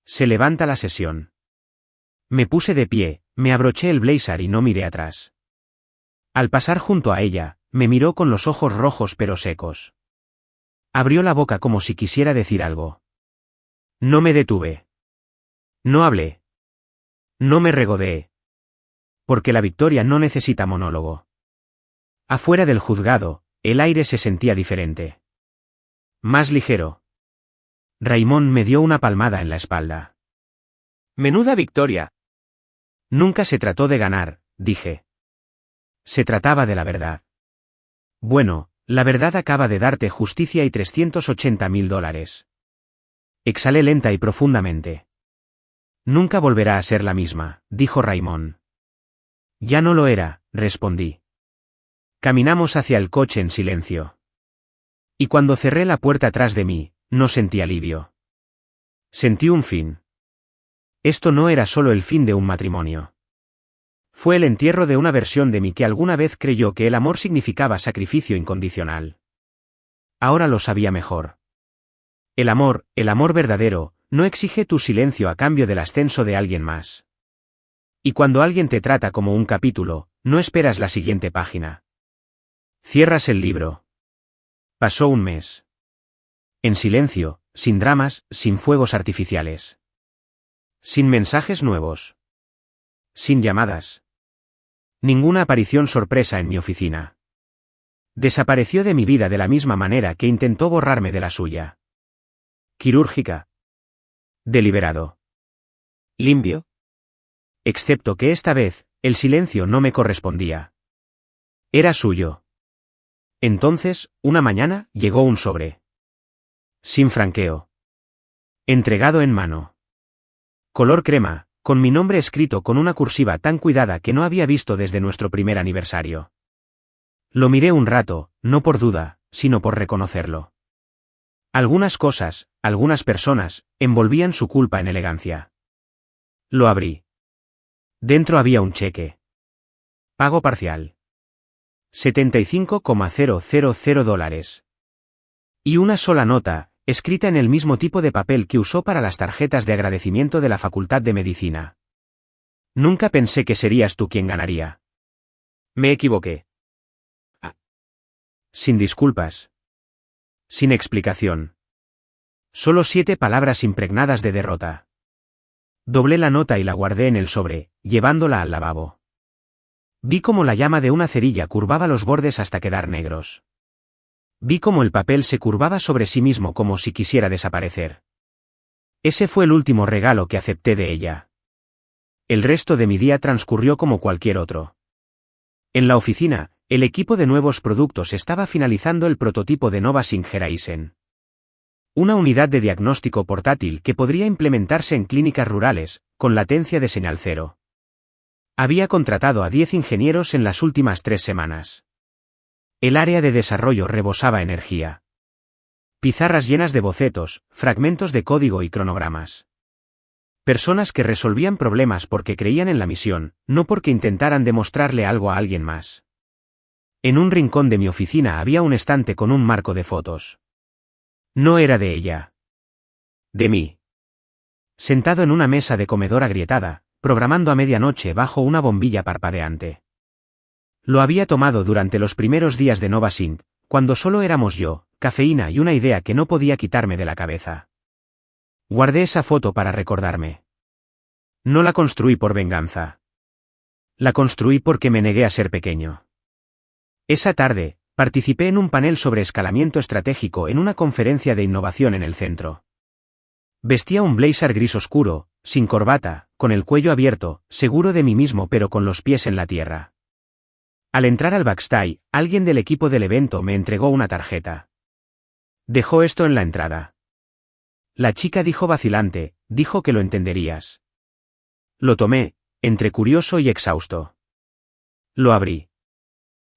Se levanta la sesión. Me puse de pie, me abroché el blazer y no miré atrás. Al pasar junto a ella, me miró con los ojos rojos pero secos. Abrió la boca como si quisiera decir algo. No me detuve. No hablé. No me regodeé. Porque la victoria no necesita monólogo. Afuera del juzgado, el aire se sentía diferente. Más ligero. Raymond me dio una palmada en la espalda. Menuda victoria. Nunca se trató de ganar, dije. Se trataba de la verdad. Bueno, la verdad acaba de darte justicia y $380.000. Exhalé lenta y profundamente. Nunca volverá a ser la misma, dijo Raymond. Ya no lo era, respondí. Caminamos hacia el coche en silencio. Y cuando cerré la puerta tras de mí, no sentí alivio. Sentí un fin. Esto no era solo el fin de un matrimonio. Fue el entierro de una versión de mí que alguna vez creyó que el amor significaba sacrificio incondicional. Ahora lo sabía mejor. El amor verdadero, no exige tu silencio a cambio del ascenso de alguien más. Y cuando alguien te trata como un capítulo, no esperas la siguiente página. Cierras el libro. Pasó un mes. En silencio, sin dramas, sin fuegos artificiales. Sin mensajes nuevos. Sin llamadas. Ninguna aparición sorpresa en mi oficina. Desapareció de mi vida de la misma manera que intentó borrarme de la suya. Quirúrgica. Deliberado. Limpio. Excepto que esta vez, el silencio no me correspondía. Era suyo. Entonces, una mañana, llegó un sobre. Sin franqueo. Entregado en mano. Color crema, con mi nombre escrito con una cursiva tan cuidada que no había visto desde nuestro primer aniversario. Lo miré un rato, no por duda, sino por reconocerlo. Algunas cosas, algunas personas, envolvían su culpa en elegancia. Lo abrí. Dentro había un cheque. Pago parcial. $75,000. Y una sola nota, escrita en el mismo tipo de papel que usó para las tarjetas de agradecimiento de la Facultad de Medicina. Nunca pensé que serías tú quien ganaría. Me equivoqué. Sin disculpas. Sin explicación. Solo 7 palabras impregnadas de derrota. Doblé la nota y la guardé en el sobre, llevándola al lavabo. Vi cómo la llama de una cerilla curvaba los bordes hasta quedar negros. Vi cómo el papel se curvaba sobre sí mismo como si quisiera desaparecer. Ese fue el último regalo que acepté de ella. El resto de mi día transcurrió como cualquier otro. En la oficina, el equipo de nuevos productos estaba finalizando el prototipo de Nova Singeraisen. Una unidad de diagnóstico portátil que podría implementarse en clínicas rurales, con latencia de señal cero. Había contratado a 10 ingenieros en las últimas 3 semanas. El área de desarrollo rebosaba energía. Pizarras llenas de bocetos, fragmentos de código y cronogramas. Personas que resolvían problemas porque creían en la misión, no porque intentaran demostrarle algo a alguien más. En un rincón de mi oficina había un estante con un marco de fotos. No era de ella. De mí. Sentado en una mesa de comedor agrietada, programando a medianoche bajo una bombilla parpadeante. Lo había tomado durante los primeros días de Nova Sync, cuando solo éramos yo, cafeína y una idea que no podía quitarme de la cabeza. Guardé esa foto para recordarme. No la construí por venganza. La construí porque me negué a ser pequeño. Esa tarde, participé en un panel sobre escalamiento estratégico en una conferencia de innovación en el centro. Vestía un blazer gris oscuro, sin corbata, con el cuello abierto, seguro de mí mismo pero con los pies en la tierra. Al entrar al backstage, alguien del equipo del evento me entregó una tarjeta. Dejó esto en la entrada. La chica dijo vacilante, dijo que lo entenderías. Lo tomé, entre curioso y exhausto. Lo abrí.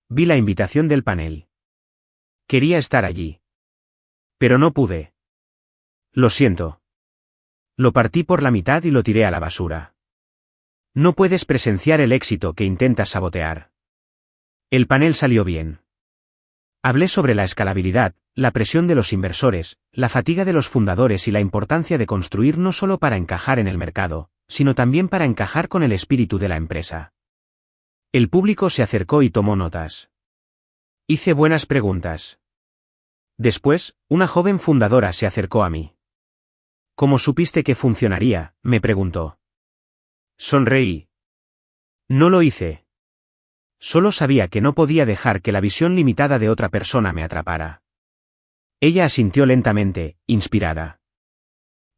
Vi la invitación del panel. Quería estar allí. Pero no pude. Lo siento. Lo partí por la mitad y lo tiré a la basura. No puedes presenciar el éxito que intentas sabotear. El panel salió bien. Hablé sobre la escalabilidad, la presión de los inversores, la fatiga de los fundadores y la importancia de construir no solo para encajar en el mercado, sino también para encajar con el espíritu de la empresa. El público se acercó y tomó notas. Hice buenas preguntas. Después, una joven fundadora se acercó a mí. ¿Cómo supiste que funcionaría?, me preguntó. Sonreí. No lo hice. Solo sabía que no podía dejar que la visión limitada de otra persona me atrapara. Ella asintió lentamente, inspirada.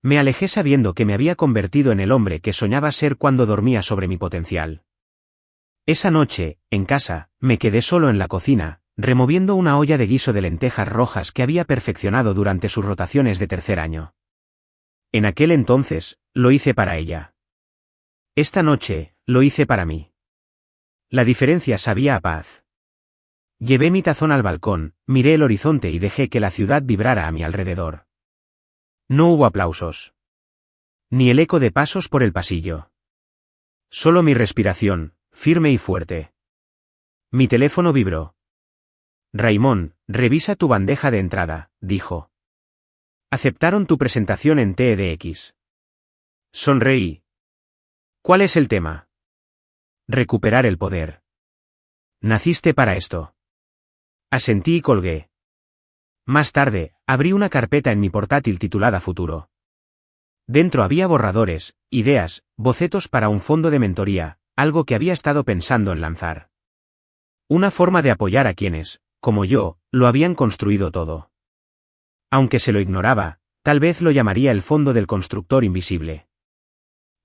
Me alejé sabiendo que me había convertido en el hombre que soñaba ser cuando dormía sobre mi potencial. Esa noche, en casa, me quedé solo en la cocina, removiendo una olla de guiso de lentejas rojas que había perfeccionado durante sus rotaciones de tercer año. En aquel entonces, lo hice para ella. Esta noche, lo hice para mí. La diferencia sabía a paz. Llevé mi tazón al balcón, miré el horizonte y dejé que la ciudad vibrara a mi alrededor. No hubo aplausos. Ni el eco de pasos por el pasillo. Solo mi respiración, firme y fuerte. Mi teléfono vibró. Raimón, revisa tu bandeja de entrada, dijo. Aceptaron tu presentación en TEDx. Sonreí. ¿Cuál es el tema? Recuperar el poder. Naciste para esto. Asentí y colgué. Más tarde, abrí una carpeta en mi portátil titulada Futuro. Dentro había borradores, ideas, bocetos para un fondo de mentoría, algo que había estado pensando en lanzar. Una forma de apoyar a quienes, como yo, lo habían construido todo. Aunque se lo ignoraba, tal vez lo llamaría el fondo del constructor invisible.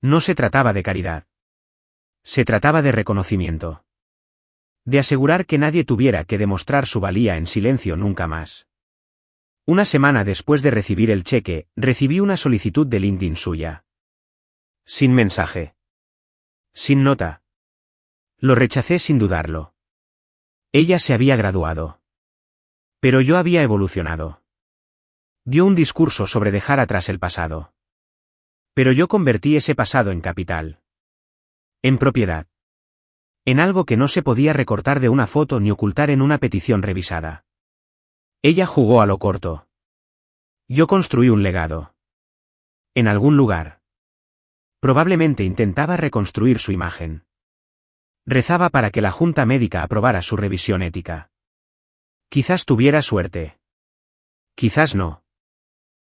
No se trataba de caridad. Se trataba de reconocimiento. De asegurar que nadie tuviera que demostrar su valía en silencio nunca más. Una semana después de recibir el cheque, recibí una solicitud de LinkedIn suya. Sin mensaje. Sin nota. Lo rechacé sin dudarlo. Ella se había graduado. Pero yo había evolucionado. Dio un discurso sobre dejar atrás el pasado. Pero yo convertí ese pasado en capital. En propiedad. En algo que no se podía recortar de una foto ni ocultar en una petición revisada. Ella jugó a lo corto. Yo construí un legado. En algún lugar. Probablemente intentaba reconstruir su imagen. Rezaba para que la junta médica aprobara su revisión ética. Quizás tuviera suerte. Quizás no.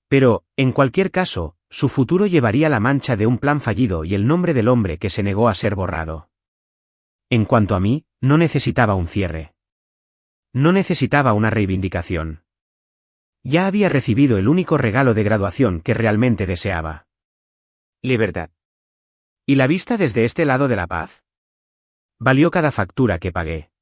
Pero, en cualquier caso, su futuro llevaría la mancha de un plan fallido y el nombre del hombre que se negó a ser borrado. En cuanto a mí, no necesitaba un cierre. No necesitaba una reivindicación. Ya había recibido el único regalo de graduación que realmente deseaba. Libertad. ¿Y la vista desde este lado de la paz? Valió cada factura que pagué.